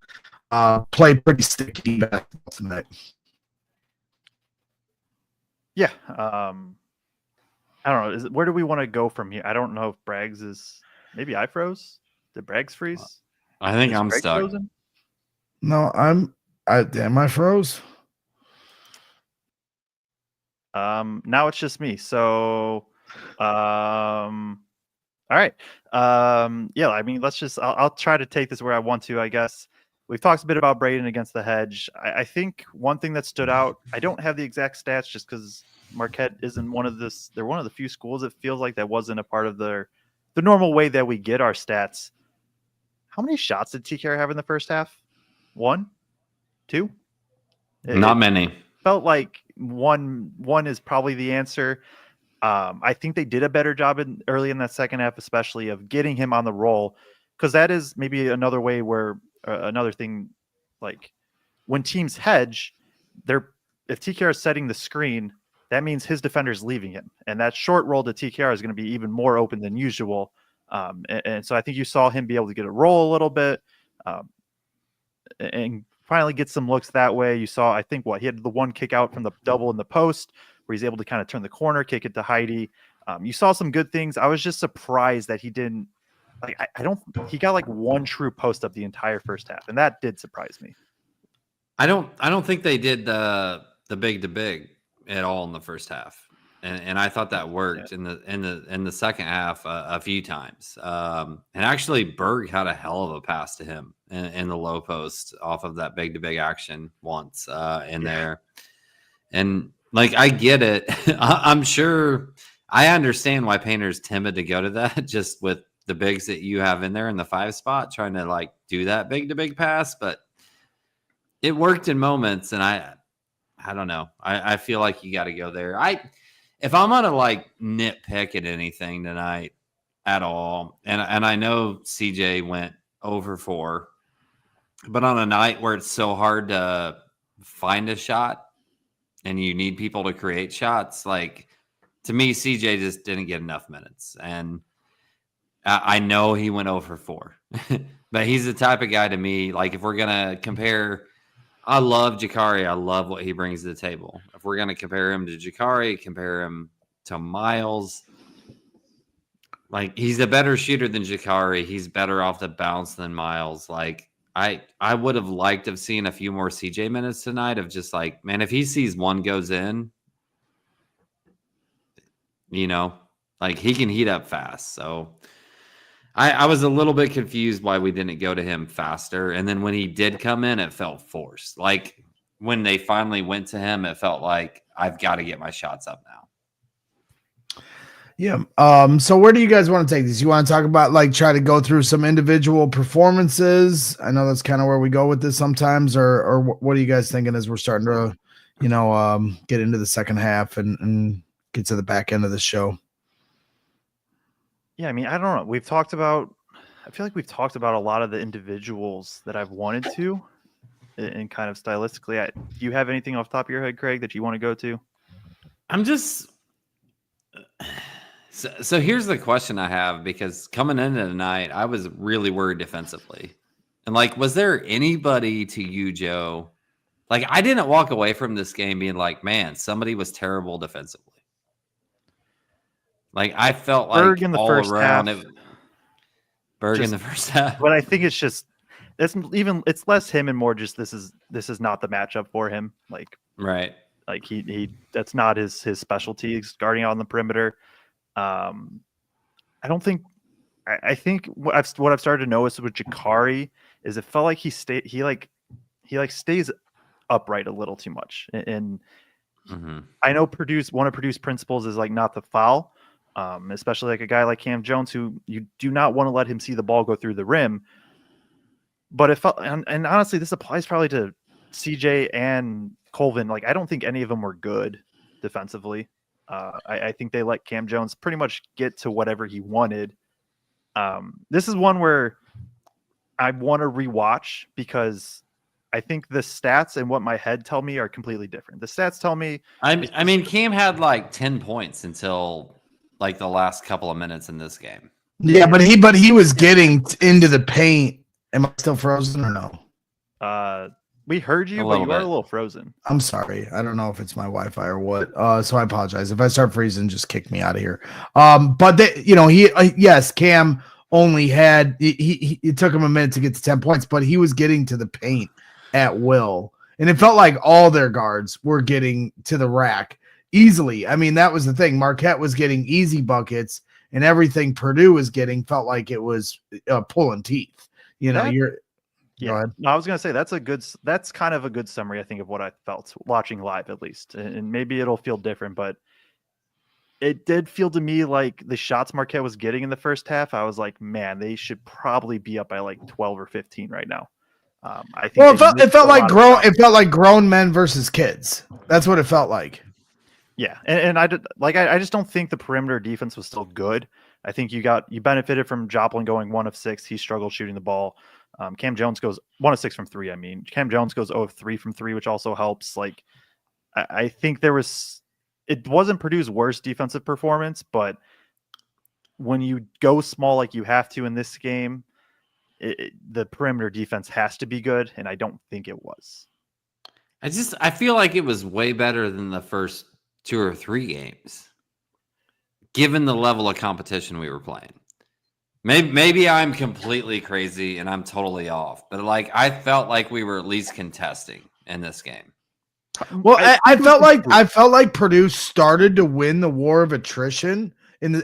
play pretty sticky basketball tonight. Yeah. I don't know. Where do we want to go from here? I don't know if Braggs is. Maybe I froze. Did Braggs freeze? I think I'm Braggs stuck. frozen? No, am I froze? Now it's just me. So, all right. Yeah, I mean, I'll try to take this where I want to, I guess. We've talked a bit about Braden against the hedge. I think one thing that stood out, I don't have the exact stats just because Marquette isn't they're one of the few schools it feels like that wasn't a part of the normal way that we get our stats. How many shots did TKR have in the first half? 1? 2? Not many. Felt like one is probably the answer. I think they did a better job early in that second half, especially of getting him on the roll, because that is maybe another way where another thing, like when teams hedge, if TKR is setting the screen, that means his defender is leaving him, and that short roll to TKR is going to be even more open than usual. And so I think you saw him be able to get a roll a little bit, and finally get some looks that way. You saw, I think, he had the one kick out from the double in the post where he's able to kind of turn the corner, kick it to Heidi. You saw some good things. I was just surprised that he didn't he got like one true post up the entire first half, and that did surprise me. I don't think they did the big to big at all in the first half. And I thought that worked in the second half a few times. And actually, Berg had a hell of a pass to him in the low post off of that big to big action once in there. And like, I get it. I'm sure I understand why Painter's timid to go to that, just with the bigs that you have in there in the 5 spot, trying to like do that big to big pass. But it worked in moments, and I don't know. I feel like you got to go there. If I'm gonna like nitpick at anything tonight at all, and I know CJ went over 4, but on a night where it's so hard to find a shot and you need people to create shots, like, to me, CJ just didn't get enough minutes. And I know he went over 4, but he's the type of guy to me, like, if we're gonna compare, I love Jakari. I love what he brings to the table. If we're going to compare him to Jakari, compare him to Miles, like, he's a better shooter than Jakari. He's better off the bounce than Miles. Like, I would have liked to have seen a few more CJ minutes tonight of just like, man, if he sees one goes in, like, he can heat up fast. So I was a little bit confused why we didn't go to him faster. And then when he did come in, it felt forced. Like, when they finally went to him, it felt like, I've got to get my shots up now. Yeah. So where do you guys want to take this? You want to talk about, like, try to go through some individual performances? I know that's kind of where we go with this sometimes, or what are you guys thinking as we're starting to, get into the second half and get to the back end of the show? Yeah, I mean, I don't know. I feel like we've talked about a lot of the individuals that I've wanted to, and kind of stylistically. Do you have anything off the top of your head, Kraig, that you want to go to? I'm just so here's the question I have, because coming into tonight, I was really worried defensively. And like, was there anybody to you, Joe? Like, I didn't walk away from this game being like, man, somebody was terrible defensively. Like, I felt like Berg in the all first around half. Berg in the first half. But I think it's just it's less him and more just this is not the matchup for him. Like, right. Like, he that's not his specialty. He's guarding on the perimeter. I don't think. I think what I've started to notice with Jakari is it felt like he stays upright a little too much. And I know one of Purdue's principles is like not the foul. Especially like a guy like Cam Jones, who you do not want to let him see the ball go through the rim. But and honestly, this applies probably to CJ and Colvin. Like, I don't think any of them were good defensively. I think they let Cam Jones pretty much get to whatever he wanted. This is one where I want to rewatch, because I think the stats and what my head tell me are completely different. The stats tell me, I mean, Cam had like 10 points until like the last couple of minutes in this game. Yeah, but he was getting into the paint. Am I still frozen or no? We heard you, but you are a little frozen. I'm sorry. I don't know if it's my Wi-Fi or what. So I apologize. If I start freezing, just kick me out of here. But yes, Cam only had it took him a minute to get to 10 points, but he was getting to the paint at will. And it felt like all their guards were getting to the rack easily. I mean, that was the thing. Marquette was getting easy buckets, and everything Purdue was getting felt like it was pulling teeth. Go ahead. No, I was gonna say that's kind of a good summary, I think, of what I felt watching live, at least. And maybe it'll feel different, but it did feel to me like the shots Marquette was getting in the first half, I was like, man, they should probably be up by like 12 or 15 right now. I think it felt like grown men versus kids. That's what it felt like. Yeah, and I just don't think the perimeter defense was still good. I think you benefited from Joplin going 1 of 6. He struggled shooting the ball. Cam Jones goes 1 of 6 from 3. I mean, Cam Jones goes 0 of 3 from 3, which also helps. Like, I think it wasn't Purdue's worst defensive performance, but when you go small like you have to in this game, the perimeter defense has to be good, and I don't think it was. I feel like it was way better than the first 2 or 3 games, given the level of competition we were playing. Maybe I'm completely crazy and I'm totally off, but like I felt like we were at least contesting in this game. Well, I felt like Purdue started to win the war of attrition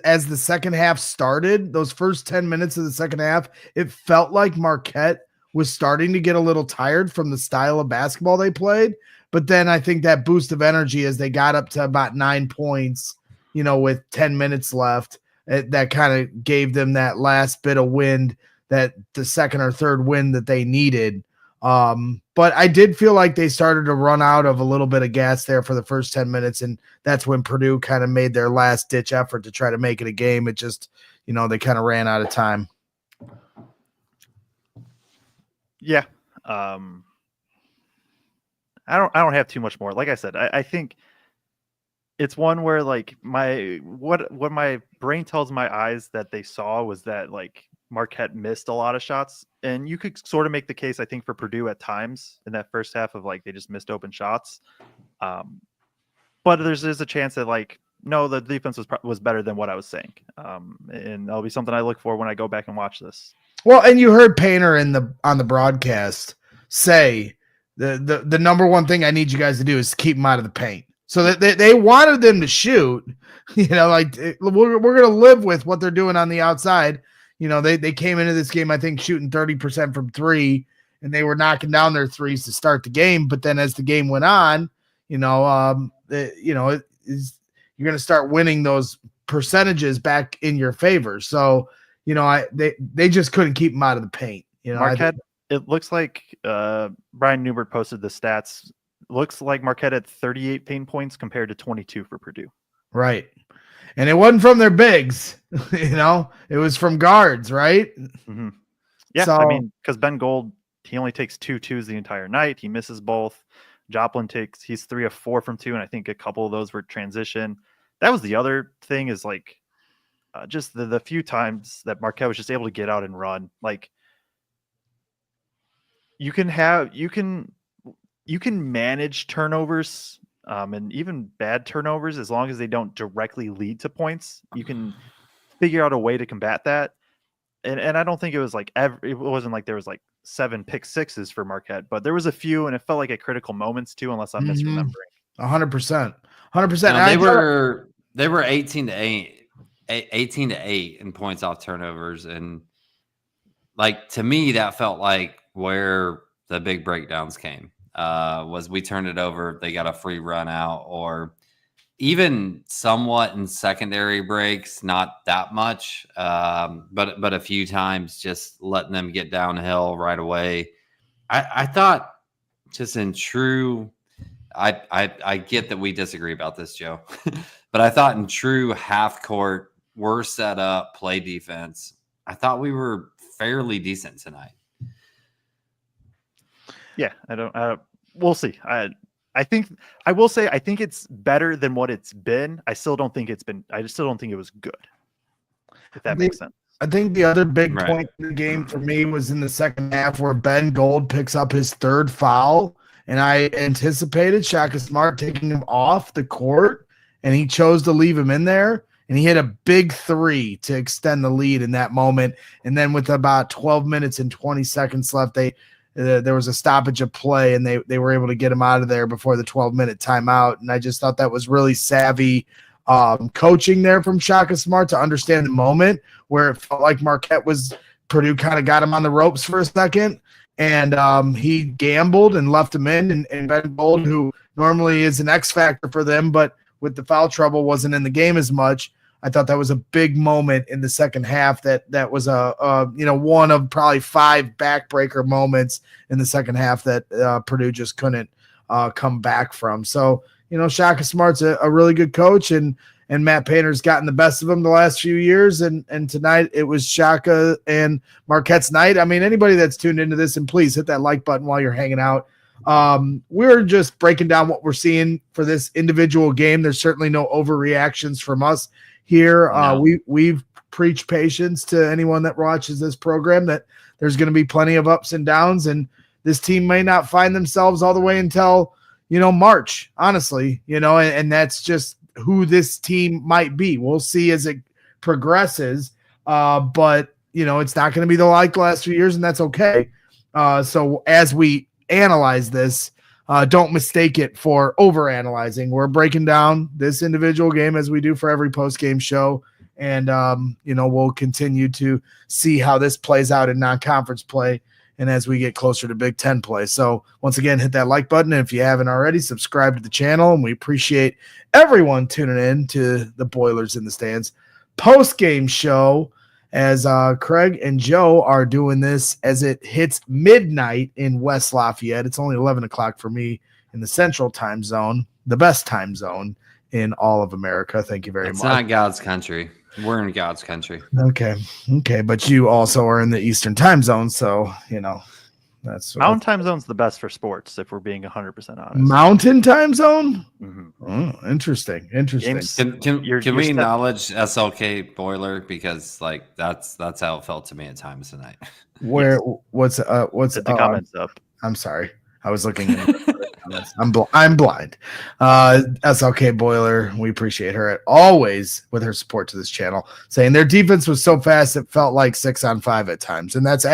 as the second half started. Those first 10 minutes of the second half, it felt like Marquette was starting to get a little tired from the style of basketball they played. But then I think that boost of energy as they got up to about 9 points, with 10 minutes left, that kind of gave them that last bit of wind, that the second or third wind that they needed. But I did feel like they started to run out of a little bit of gas there for the first 10 minutes. And that's when Purdue kind of made their last ditch effort to try to make it a game. It just, they kind of ran out of time. Yeah. I don't have too much more. Like I said, I think it's one where like what my brain tells my eyes that they saw was that like Marquette missed a lot of shots, and you could sort of make the case, I think, for Purdue at times in that first half of like they just missed open shots. But there's a chance that like, no, the defense was better than what I was saying. And that'll be something I look for when I go back and watch this. Well, and you heard Painter on the broadcast say the number one thing I need you guys to do is keep them out of the paint. So that they wanted them to shoot, like we're going to live with what they're doing on the outside. They came into this game, I think, shooting 30% from 3, and they were knocking down their threes to start the game. But then as the game went on, you're going to start winning those percentages back in your favor. So, they just couldn't keep them out of the paint. Marquette, it looks like Brian Newbert posted the stats. Looks like Marquette had 38 paint points compared to 22 for Purdue. Right. And it wasn't from their bigs, it was from guards, right? Mm-hmm. Yeah, so, because Ben Gold, he only takes 2 twos the entire night. He misses both. Joplin he's 3 of 4 from 2, and I think a couple of those were transition. That was the other thing is like just the few times that Marquette was just able to get out and run. Like you can manage turnovers. And even bad turnovers, as long as they don't directly lead to points, you can figure out a way to combat that. And I don't think it was like it wasn't like there was like 7 pick sixes for Marquette, but there was a few, and it felt like at critical moments too, unless I'm misremembering. 100%. They were 18 to 8 in points off turnovers, and like to me that felt like where the big breakdowns came. Was we turned it over, they got a free run out, or even somewhat in secondary breaks, not that much, but a few times just letting them get downhill right away. I thought just in true, I get that we disagree about this, Joe, but I thought in true half court, we're set up, play defense. I thought we were fairly decent tonight. Yeah, we'll see. I will say I think it's better than what it's been. I still don't think it was good. If that makes sense. I think the other big point in the game for me was in the second half where Ben Gold picks up his 3rd foul, and I anticipated Shaka Smart taking him off the court, and he chose to leave him in there, and he hit a big 3 to extend the lead in that moment. And then with about 12 minutes and 20 seconds left, there was a stoppage of play, and they were able to get him out of there before the 12-minute timeout. And I just thought that was really savvy coaching there from Shaka Smart to understand the moment where it felt like Purdue kind of got him on the ropes for a second, and he gambled and left him in. And Ben Gold, who normally is an X factor for them, but with the foul trouble wasn't in the game as much. I thought that was a big moment in the second half. That was one of probably 5 backbreaker moments in the second half that Purdue just couldn't come back from. So Shaka Smart's a really good coach, and Matt Painter's gotten the best of him the last few years. And tonight it was Shaka and Marquette's night. I mean, anybody that's tuned into this, and please hit that like button while you're hanging out. We're just breaking down what we're seeing for this individual game. There's certainly no overreactions from us here. No. We've preached patience to anyone that watches this program, that there's going to be plenty of ups and downs, and this team may not find themselves all the way until, March, honestly, and that's just who this team might be. We'll see as it progresses. But it's not going to be the last few years, and that's okay. So as we analyze this, don't mistake it for overanalyzing. We're breaking down this individual game as we do for every post-game show. And, we'll continue to see how this plays out in non-conference play and as we get closer to Big Ten play. So once again, hit that like button. And if you haven't already, subscribe to the channel. And we appreciate everyone tuning in to the Boilers in the Stands post-game show, as Kraig and Joe are doing this as it hits midnight in West Lafayette. It's only 11 o'clock for me in the Central Time Zone, the best time zone in all of America. Thank you very much. It's not God's country. We're in God's country. Okay. But you also are in the Eastern Time Zone, so that's Mountain Time Zone's the best for sports, if we're being 100% honest. Mountain Time Zone. Mm-hmm. Oh, interesting. Can we acknowledge SLK Boiler, because that's how it felt to me at times tonight. What's the comments up? I'm sorry, I was looking at I'm blind. SLK Boiler, we appreciate her always with her support to this channel, saying their defense was so fast it felt like 6-on-5 at times. And that's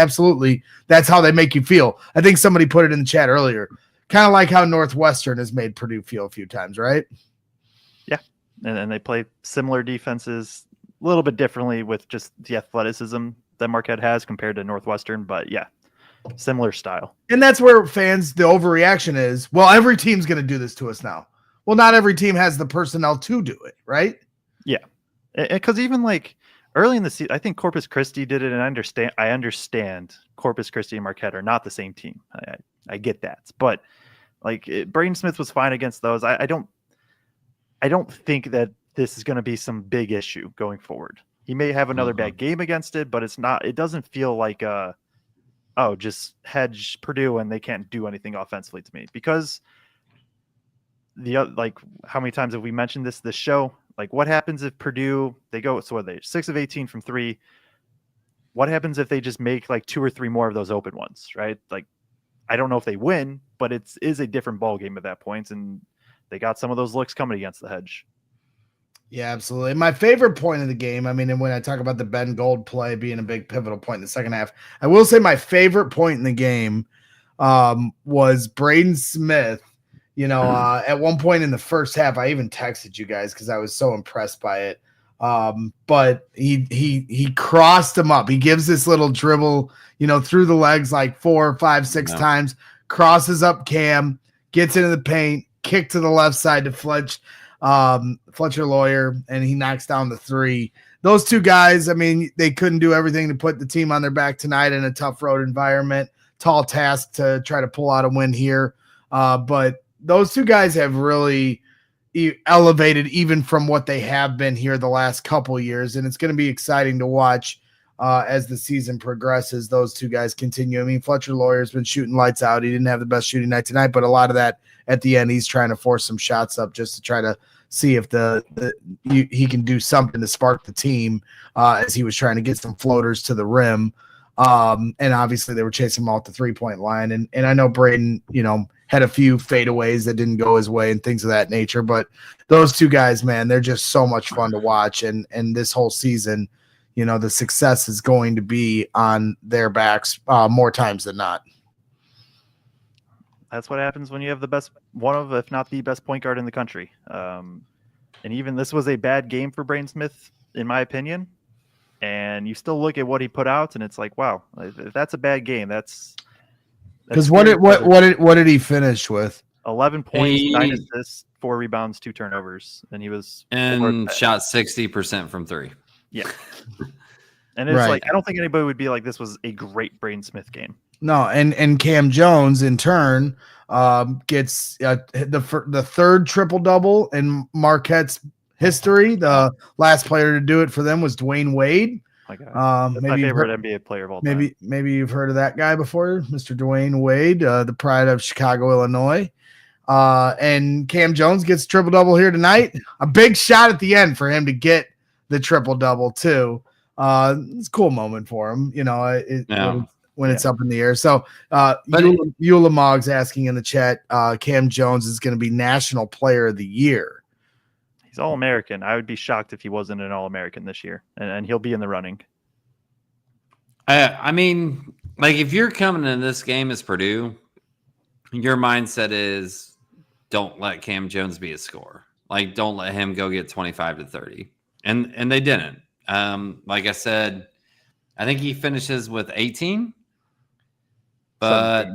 how they make you feel. I think somebody put it in the chat earlier, kind of like how Northwestern has made Purdue feel a few times, right? Yeah. And they play similar defenses a little bit differently with just the athleticism that Marquette has compared to Northwestern, but yeah, similar style. And that's where fans, the overreaction is, well, every team's going to do this to us now. Well, not every team has the personnel to do it, right? Yeah. Because even early in the season, I think Corpus Christi did it, and I understand Corpus Christi and Marquette are not the same team. I get that. But Braden Smith was fine against those. I don't think that this is going to be some big issue going forward. He may have another bad game against it, but it doesn't feel like just hedge Purdue and they can't do anything offensively to me, because how many times have we mentioned this show? What happens if Purdue, they go, so are they 6 of 18 from 3? What happens if they just make 2 or 3 more of those open ones, right? I don't know if they win, but it is a different ball game at that point, and they got some of those looks coming against the hedge. Yeah, absolutely. My favorite point of the game, I mean, and when I talk about the Ben Gold play being a big pivotal point in the second half, I will say my favorite point in the game was Braden Smith. At one point in the first half, I even texted you guys because I was so impressed by it. But he crossed him up. He gives this little dribble, through the legs 4, 5, 6 times, crosses up Cam, gets into the paint, kick to the left side to Fletcher Lawyer, and he knocks down the 3. Those two guys, I mean, they couldn't do everything to put the team on their back tonight in a tough road environment. Tall task to try to pull out a win here. But those two guys have really elevated even from what they have been here the last couple years. And it's going to be exciting to watch as the season progresses. Those two guys continue. I mean, Fletcher Lawyer's been shooting lights out. He didn't have the best shooting night tonight, but a lot of that at the end, he's trying to force some shots up just to try to see if he can do something to spark the team as he was trying to get some floaters to the rim. And obviously they were chasing him off the 3-point line. And I know Braden, had a few fadeaways that didn't go his way and things of that nature. But those two guys, man, they're just so much fun to watch. And this whole season, the success is going to be on their backs more times than not. That's what happens when you have the best, one of, if not the best point guard in the country. And even this was a bad game for Braden Smith, in my opinion. And you still look at what he put out, and it's wow, if that's a bad game, that's because what did he finish with? 11 points, 9 assists, 4 rebounds, 2 turnovers, and he was shot 60% from 3. Yeah, and it's I don't think anybody would be this was a great Braden Smith game. No, and Cam Jones in turn gets the third triple double in Marquette's history. The last player to do it for them was Dwayne Wade. My God. That's my favorite NBA player of all time. Maybe you've heard of that guy before, Mr. Dwayne Wade, the pride of Chicago, Illinois. And Cam Jones gets triple double here tonight. A big shot at the end for him to get the triple double too. It's a cool moment for him, when it's up in the air. So Eula Mog's asking in the chat, Cam Jones is going to be National Player of the Year. He's All-American. I would be shocked if he wasn't an All-American this year, and he'll be in the running. I mean, like if you're coming in this game as Purdue, your mindset is don't let Cam Jones be a scorer. Like don't let him go get 25 to 30. And they didn't. Like I said, I think he finishes with 18. But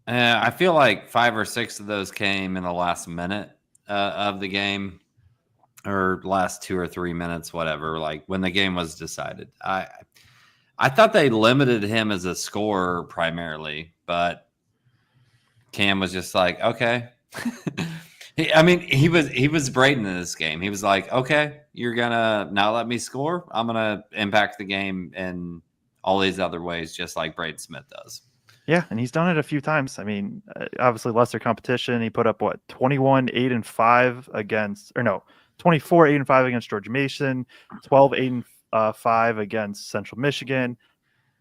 I feel like 5 or 6 of those came in the last minute of the game, or last 2 or 3 minutes, whatever, like when the game was decided. I thought they limited him as a scorer primarily, but Cam was just like, okay. He was Braden in this game. He was like, okay, you're going to not let me score. I'm going to impact the game in all these other ways, just like Braden Smith does. Yeah, and he's done it a few times. I mean, obviously lesser competition. He put up 21, 8 and 5 against, 24, 8 and 5 against George Mason, 12, 8 and 5 against Central Michigan.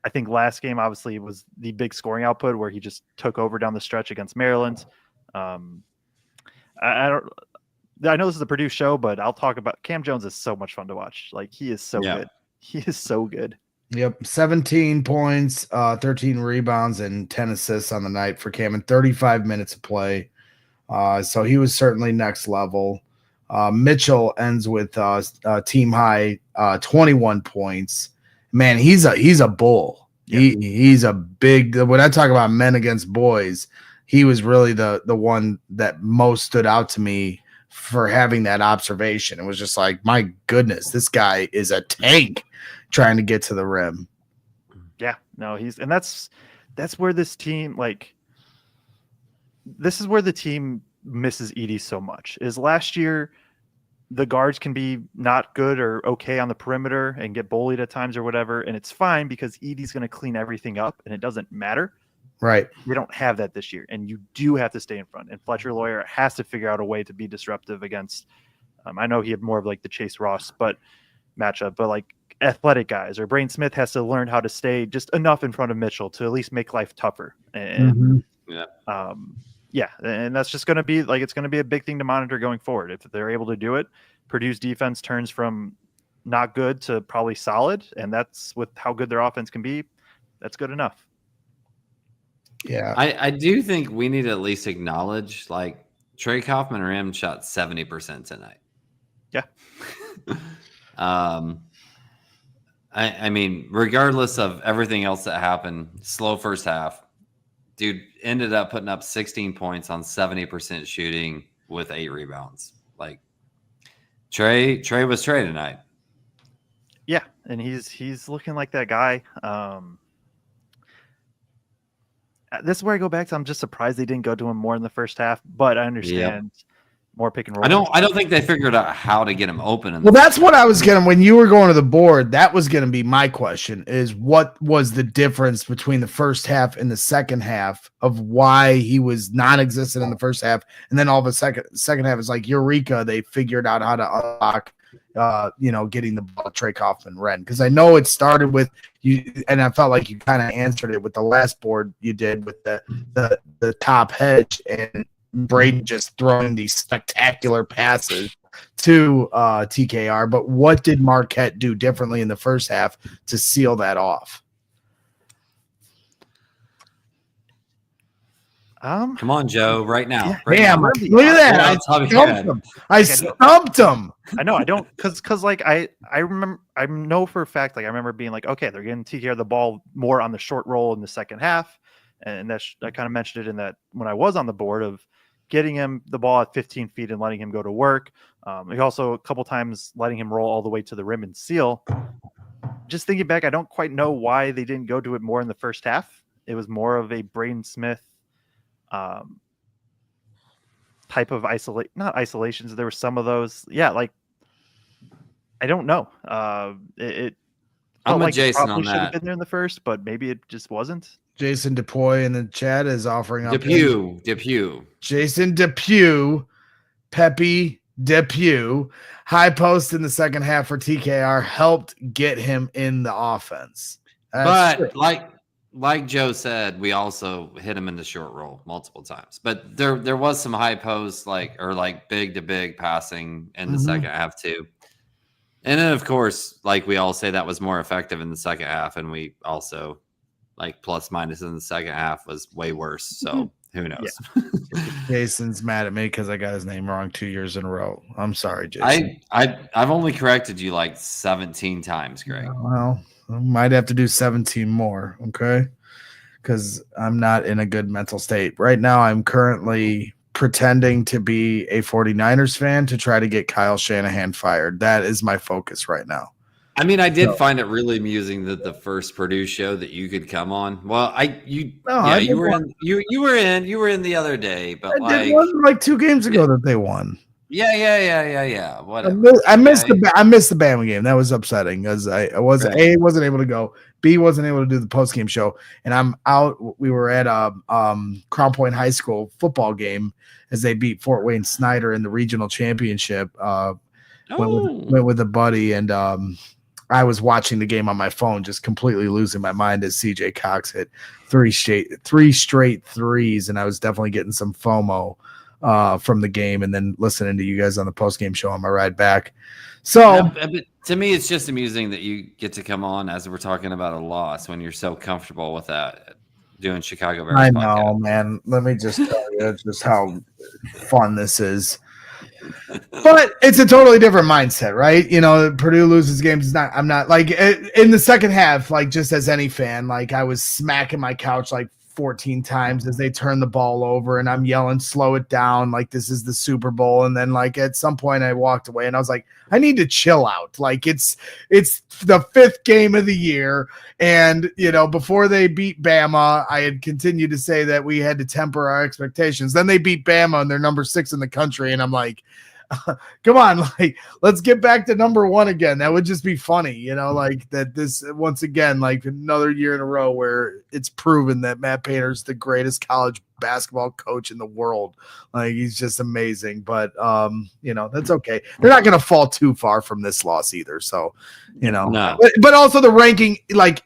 I think last game obviously was the big scoring output where he just took over down the stretch against Maryland. I know this is a Purdue show, but I'll talk about Cam Jones is so much fun to watch. Like he is so good. He is so good. Yep, 17 points, 13 rebounds, and 10 assists on the night for Cam in 35 minutes of play. So he was certainly next level. Mitchell ends with team high 21 points. Man, he's a bull. Yep. He's a big. When I talk about men against boys, he was really the one that most stood out to me for having that observation. It was just like, my goodness, this guy is a tank trying to get to the rim. Yeah, no, that's where this team, this is where the team misses Edey so much. Is last year the guards can be not good or okay on the perimeter and get bullied at times or whatever, and it's fine because Edey's going to clean everything up and it doesn't matter. Right. We don't have that this year, and you do have to stay in front. And Fletcher Lawyer has to figure out a way to be disruptive against. I know he had more of like the Chase Ross matchup, but like athletic guys, or Braden Smith has to learn how to stay just enough in front of Mitchell to at least make life tougher. And and that's just going to be it's going to be a big thing to monitor going forward. If they're able to do it, Purdue's defense turns from not good to probably solid, and that's with how good their offense can be. That's good enough. Yeah, I do think we need to at least acknowledge Trey Kaufman-Renn shot 70% tonight. Yeah. I mean, regardless of everything else that happened, slow first half, dude ended up putting up 16 points on 70% shooting with 8 rebounds. Trey was Trey tonight. Yeah, and he's looking like that guy. This is where I go back to. I'm just surprised they didn't go to him more in the first half, but I understand more pick and roll. I don't think they figured out how to get him open. That's what I was when you were going to the board, that was going to be my question, is what was the difference between the first half and the second half of why he was non-existent in the first half, and then all of a second half is like eureka, they figured out how to unlock getting the ball to Trey Kaufman-Renn. Because I know it started with you, and I felt like you kind of answered it with the last board you did with the top hedge and Braden just throwing these spectacular passes to TKR. But what did Marquette do differently in the first half to seal that off? Come on, Joe, right now. Damn, look at that. I stumped him. I know, I don't, because I remember, I know for a fact, I remember being like, okay, they're getting TKR the ball more on the short roll in the second half. And I kind of mentioned it in that when I was on the board of getting him the ball at 15 feet and letting him go to work. He also a couple times letting him roll all the way to the rim and seal. Just thinking back, I don't quite know why they didn't go to it more in the first half. it was more of a Braden Smith type of not isolations. There were some of those. Yeah, like I don't know. It I'm felt with like it Jason probably on should have that. been there in the first, but maybe it just wasn't. Jason DePoy in the chat is offering up Depew. Jason Depew, Pepe Depew, high post in the second half for TKR helped get him in the offense. But like Joe said, we also hit him in the short roll multiple times. But there was some high post like big to big passing in the second half too. And then of course, like we all say, that was more effective in the second half, and we also like plus minus in the second half was way worse. So who knows? Yeah. Jason's mad at me because I got his name wrong 2 years in a row. I'm sorry, Jason. I've only corrected you like 17 times, Greg. Well, I might have to do 17 more, okay? Because I'm not in a good mental state. Right now, I'm currently pretending to be a 49ers fan to try to get Kyle Shanahan fired. That is my focus right now. I mean, I did find it really amusing that the first Purdue show that you could come on. Well, you were in the other day, but I did one like 2 games ago that they won. Yeah. Whatever. I missed the Bama game. That was upsetting because I wasn't able to go. B wasn't able to do the post game show, and I'm out. We were at a Crown Point High School football game as they beat Fort Wayne Snyder in the regional championship. Went with a buddy, and I was watching the game on my phone, just completely losing my mind as CJ Cox hit three straight threes, and I was definitely getting some FOMO from the game, and then listening to you guys on the post game show on my ride back. So but to me, it's just amusing that you get to come on as we're talking about a loss when you're so comfortable with that doing Chicago Bears. I know, man. Let me just tell you just how fun this is. But it's a totally different mindset, right? You know, Purdue loses games. I'm not like in the second half, like just as any fan, like I was smacking my couch like 14 times as they turn the ball over, and I'm yelling, slow it down, like this is the Super Bowl. And then like at some point I walked away and I was like, I need to chill out. Like it's the 5th game of the year. And you know, before they beat Bama, I had continued to say that we had to temper our expectations. Then they beat Bama and they're number 6 in the country. And I'm like, come on, like let's get back to number 1 again. That would just be funny, you know, like that this once again, like another year in a row where it's proven that Matt Painter's the greatest college basketball coach in the world. Like he's just amazing. But you know, that's okay. They're not gonna fall too far from this loss either. So, you know, no. But also the ranking, like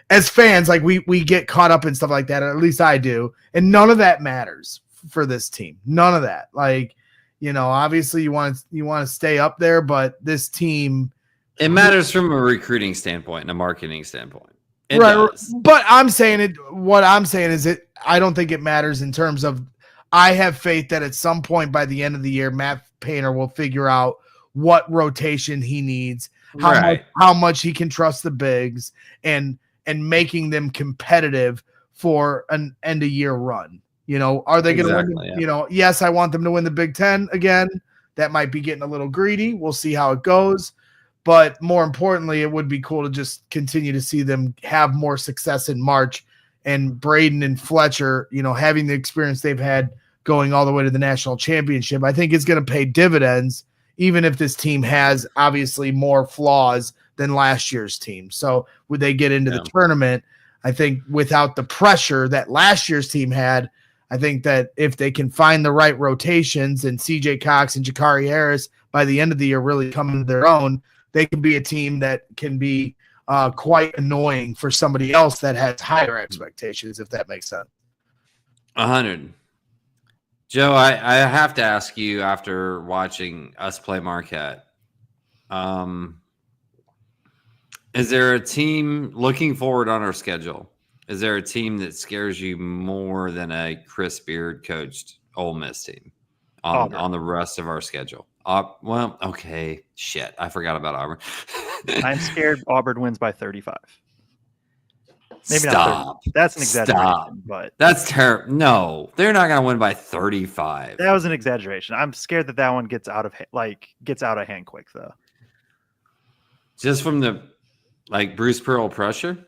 as fans, like we get caught up in stuff like that, or at least I do, and none of that matters for this team. None of that. Like, you know, obviously you want to stay up there, but this team, it matters from a recruiting standpoint and a marketing standpoint. It right? does. But what I'm saying is I don't think it matters in terms of I have faith that at some point by the end of the year, Matt Painter will figure out what rotation he needs, how much he can trust the bigs, and making them competitive for an end of year run. You know, are they going to win? Yeah. You know, yes, I want them to win the Big Ten again. That might be getting a little greedy. We'll see how it goes. But more importantly, it would be cool to just continue to see them have more success in March, and Braden and Fletcher, you know, having the experience they've had going all the way to the national championship. I think it's going to pay dividends, even if this team has obviously more flaws than last year's team. So would they get into the tournament? I think without the pressure that last year's team had, I think that if they can find the right rotations and CJ Cox and Jakari Harris by the end of the year really come into their own, they can be a team that can be quite annoying for somebody else that has higher expectations, if that makes sense. 100. Joe, I have to ask you after watching us play Marquette, is there a team looking forward on our schedule? Is there a team that scares you more than a Chris Beard coached Ole Miss team on the rest of our schedule? Well, okay. Shit. I forgot about Auburn. I'm scared Auburn wins by 35. Maybe Stop. not 30. That's an exaggeration, but that's terrible. No, they're not going to win by 35. That was an exaggeration. I'm scared that one gets out of hand quick though. Just from the Bruce Pearl pressure?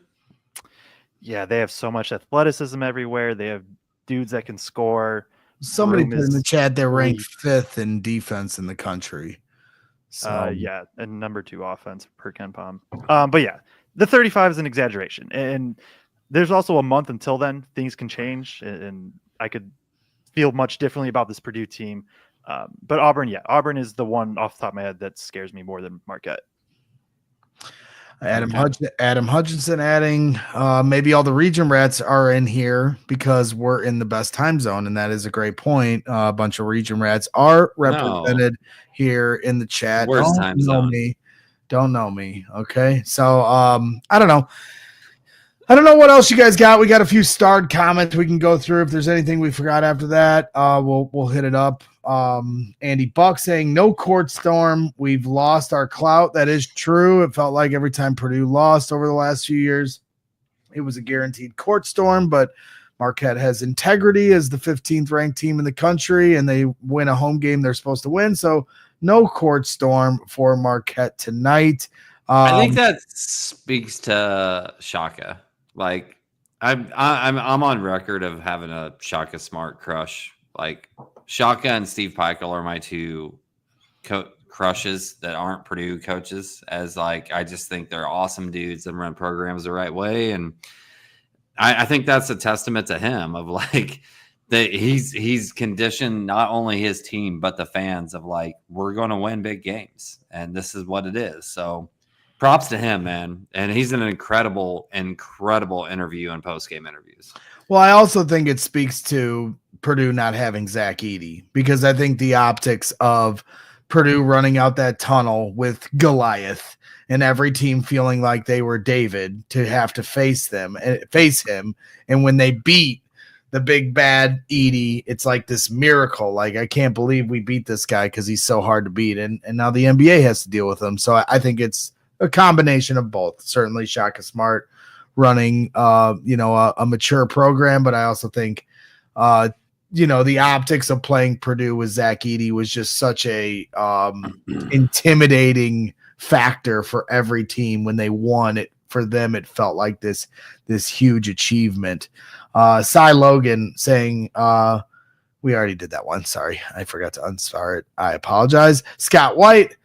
Yeah, they have so much athleticism everywhere. They have dudes that can score. Somebody Room put in the is chat they're ranked elite. 5th in defense in the country. So Yeah, and number 2 offense per Ken Palm. But yeah, the 35 is an exaggeration, and there's also a month until then. Things can change, and I could feel much differently about this Purdue team. But Auburn is the one off the top of my head that scares me more than Marquette. Adam Hutchinson adding maybe all the region rats are in here because we're in the best time zone, and that is a great point. A bunch of region rats are represented here in the chat. Worst time zone. Don't know me. Okay, so I don't know. I don't know what else you guys got. We got a few starred comments we can go through. If there's anything we forgot after that, we'll hit it up. Andy Buck saying no court storm. We've lost our clout. That is true. It felt like every time Purdue lost over the last few years, it was a guaranteed court storm, but Marquette has integrity as the 15th ranked team in the country, and they win a home game they're supposed to win. So no court storm for Marquette tonight. I think that speaks to Shaka. Like I'm on record of having a Shaka Smart crush. Like Shaka and Steve Peichel are my 2 crushes that aren't Purdue coaches. As like I just think they're awesome dudes and run programs the right way, and I think that's a testament to him of like that he's conditioned not only his team but the fans of like we're going to win big games, and this is what it is. So. Props to him, man. And he's an incredible interview and post-game interviews. Well, I also think it speaks to Purdue not having Zach Edey, because I think the optics of Purdue running out that tunnel with Goliath and every team feeling like they were David to have to face him. And when they beat the big bad Edey, it's like this miracle. Like, I can't believe we beat this guy because he's so hard to beat. And now the NBA has to deal with him. So I think it's a combination of both. Certainly Shaka Smart running, a mature program, but I also think, the optics of playing Purdue with Zach Edey was just such a intimidating factor for every team. When they won it, for them, it felt like this huge achievement. Cy Logan saying, we already did that one. Sorry, I forgot to unstart it. I apologize. Scott White,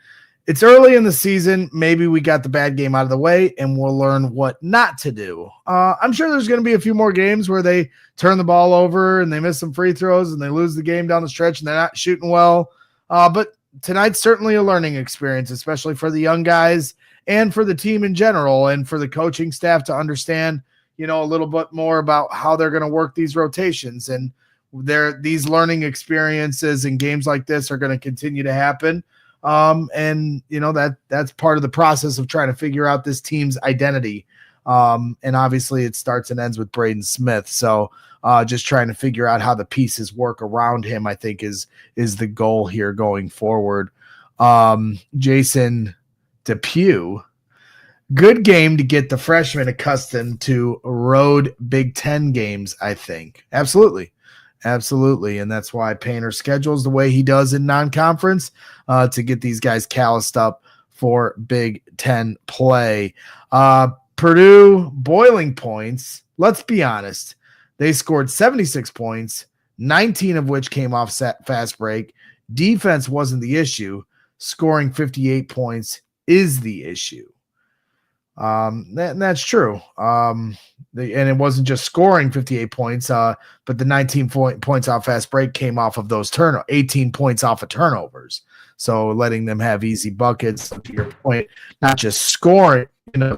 it's early in the season. Maybe we got the bad game out of the way, and we'll learn what not to do. I'm sure there's going to be a few more games where they turn the ball over and they miss some free throws and they lose the game down the stretch and they're not shooting well. But tonight's certainly a learning experience, especially for the young guys and for the team in general, and for the coaching staff to understand, a little bit more about how they're going to work these rotations. And these learning experiences and games like this are going to continue to happen. That's part of the process of trying to figure out this team's identity. And obviously it starts and ends with Braden Smith. So just trying to figure out how the pieces work around him, I think is the goal here going forward. Jason Depew, good game to get the freshmen accustomed to road Big Ten games, I think. Absolutely. And that's why Painter schedules the way he does in non-conference, to get these guys calloused up for Big Ten play. Purdue boiling points. Let's be honest. They scored 76 points, 19 of which came off fast break. Defense wasn't the issue. Scoring 58 points is the issue. That's true. And it wasn't just scoring 58 points, but the 19 points off fast break came off of those 18 points off of turnovers. So letting them have easy buckets, to your point, not just scoring.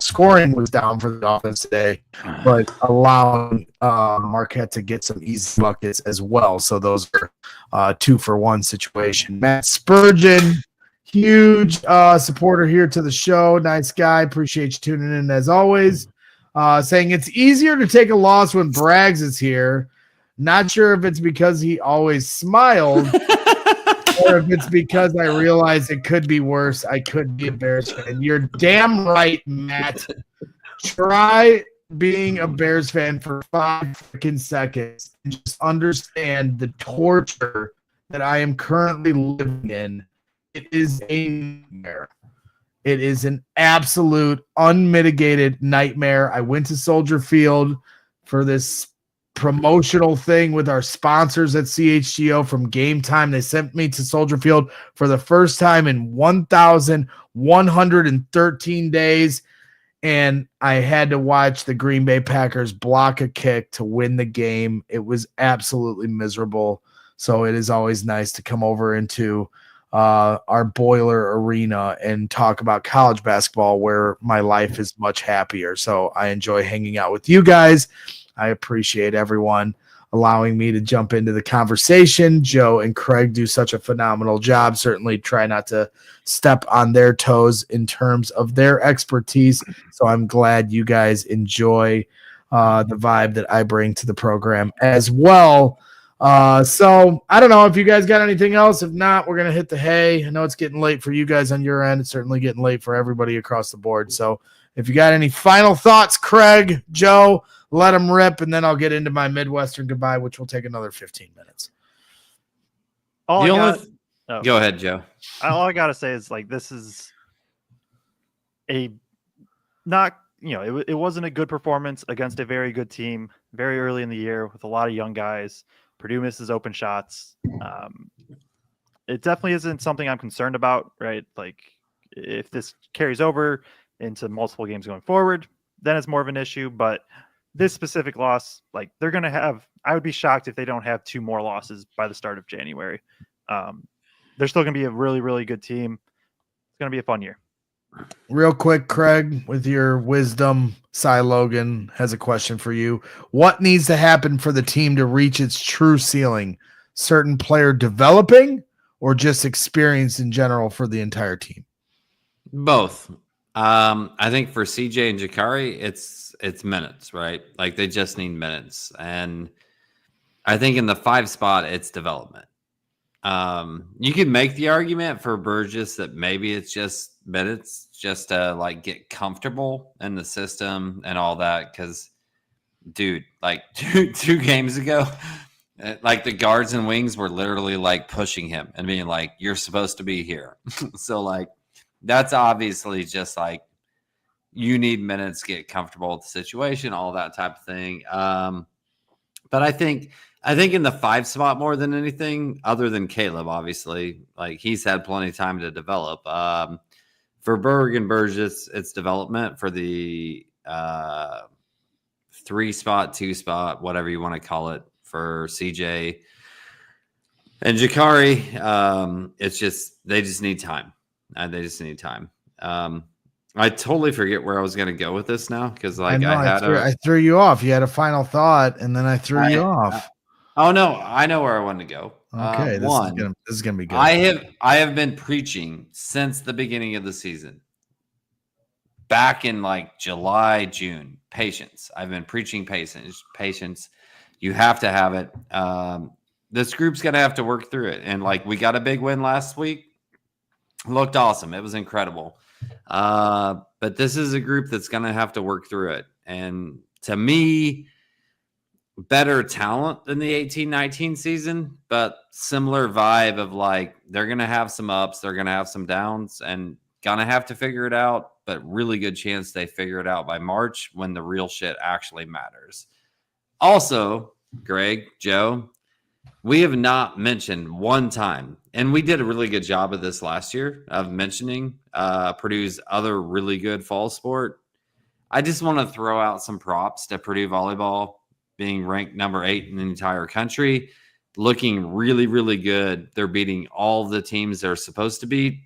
Scoring was down for the offense today, but allowing Marquette to get some easy buckets as well. So those are 2-for-1 situation. Matt Spurgeon, huge supporter here to the show. Nice guy. Appreciate you tuning in as always. Saying it's easier to take a loss when Braggs is here. Not sure if it's because he always smiled or if it's because I realize it could be worse. I could be a Bears fan. You're damn right, Matt. Try being a Bears fan for 5 freaking seconds and just understand the torture that I am currently living in. It is a nightmare. It is an absolute unmitigated nightmare. I went to Soldier Field for this promotional thing with our sponsors at CHGO from Game Time. They sent me to Soldier Field for the first time in 1,113 days. And I had to watch the Green Bay Packers block a kick to win the game. It was absolutely miserable. So it is always nice to come over into our Boiler Arena and talk about college basketball, where my life is much happier. So I enjoy hanging out with you guys. I appreciate everyone allowing me to jump into the conversation. Joe and Kraig do such a phenomenal job. Certainly try not to step on their toes in terms of their expertise. So I'm glad you guys enjoy the vibe that I bring to the program as well. So I don't know if you guys got anything else. If not, we're going to hit the hay. I know it's getting late for you guys on your end. It's certainly getting late for everybody across the board. So if you got any final thoughts, Kraig, Joe, let them rip, and then I'll get into my Midwestern goodbye, which will take another 15 minutes. Go ahead, Joe. All I got to say is, like, this is it wasn't a good performance against a very good team very early in the year with a lot of young guys. Purdue misses open shots. It definitely isn't something I'm concerned about, right? Like, if this carries over into multiple games going forward, then it's more of an issue. But this specific loss, like, they're going to have, I would be shocked if they don't have 2 more losses by the start of January. They're still going to be a really, really good team. It's going to be a fun year. Real quick, Kraig, with your wisdom, Cy Logan has a question for you. What needs to happen for the team to reach its true ceiling? Certain player developing or just experience in general for the entire team? Both. I think for CJ and Jakari, it's minutes, right? Like, they just need minutes. And I think in the 5 spot, it's development. You can make the argument for Burgess that maybe it's just minutes, just to, like, get comfortable in the system and all that. Because, dude, like, two games ago, like, the guards and wings were literally, like, pushing him and being like, "You're supposed to be here." So, like, that's obviously just, like, you need minutes, get comfortable with the situation, all that type of thing. But I think in the 5 spot, more than anything, other than Caleb, obviously, like, he's had plenty of time to develop. For Berg and Burgess, it's development. For the 3 spot, 2 spot, whatever you want to call it, for CJ and Jakari, it's just, they just need time. They just need time. I totally forget where I was going to go with this now, because, like, I threw you off. You had a final thought, and then I threw you off. Oh no, I know where I wanted to go. Okay, this is gonna be good. I have been preaching since the beginning of the season, back in, like, July, June. Patience. I've been preaching patience. You have to have it. This group's gonna have to work through it, and, like, we got a big win last week. Looked awesome. It was incredible. But this is a group that's gonna have to work through it, and to me, better talent than the 18-19 season, but similar vibe of, like, they're going to have some ups, they're going to have some downs, and going to have to figure it out, but really good chance they figure it out by March, when the real shit actually matters. Also, Greg, Joe, we have not mentioned one time, and we did a really good job of this last year, of mentioning Purdue's other really good fall sport. I just want to throw out some props to Purdue volleyball, being ranked number 8 in the entire country, looking really, really good. They're beating all the teams they're supposed to beat.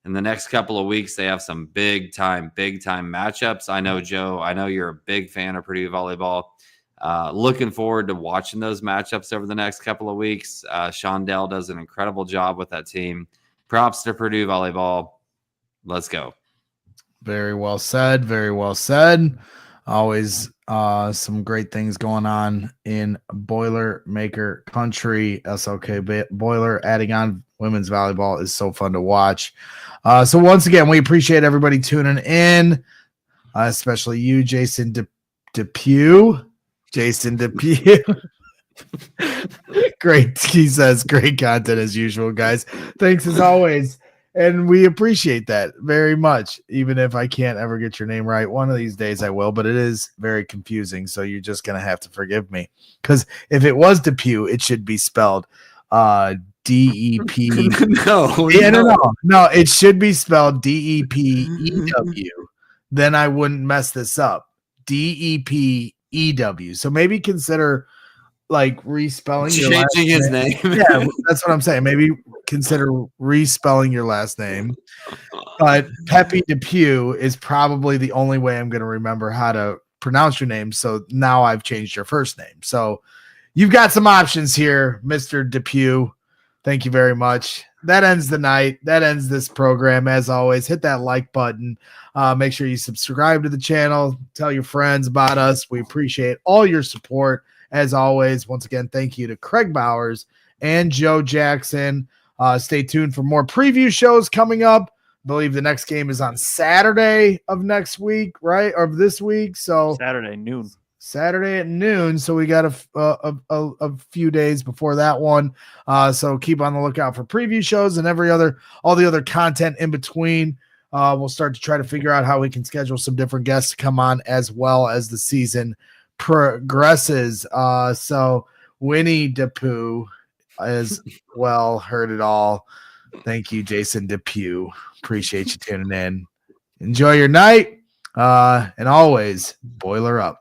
In the next couple of weeks, they have some big time matchups. I know, Joe, I know you're a big fan of Purdue volleyball. Looking forward to watching those matchups over the next couple of weeks. Shondell does an incredible job with that team. Props to Purdue volleyball. Let's go. Very well said. Very well said. Always some great things going on in Boilermaker country. SLK Boiler adding on women's volleyball is so fun to watch. So once again, we appreciate everybody tuning in, especially you, Jason Depew. Jason Depew. Great. He says great content as usual, guys. Thanks as always. And we appreciate that very much, even if I can't ever get your name right. One of these days I will, but it is very confusing. So you're just going to have to forgive me. Because if it was Depew, it should be spelled D-E-P. No, it should be spelled D-E-P-E-W. Then I wouldn't mess this up. D-E-P-E-W. So maybe consider like respelling changing his name. Yeah, that's what I'm saying. Maybe consider respelling your last name. But Pepe Depew is probably the only way I'm going to remember how to pronounce your name. So now I've changed your first name. So you've got some options here, Mr. Depew. Thank you very much. That ends the night. That ends this program. As always, hit that like button. Make sure you subscribe to the channel. Tell your friends about us. We appreciate all your support. As always, once again, thank you to Kraig Bowers and Joe Jackson. Stay tuned for more preview shows coming up. I believe the next game is on Saturday of next week, right? Or of this week. So Saturday at noon. So we got a few days before that one. So keep on the lookout for preview shows and all the other content in between. We'll start to try to figure out how we can schedule some different guests to come on as well as the season progresses. So Winnie Depew as well heard it all. Thank you, Jason Depew. Appreciate you tuning in. Enjoy your night. And always boiler up.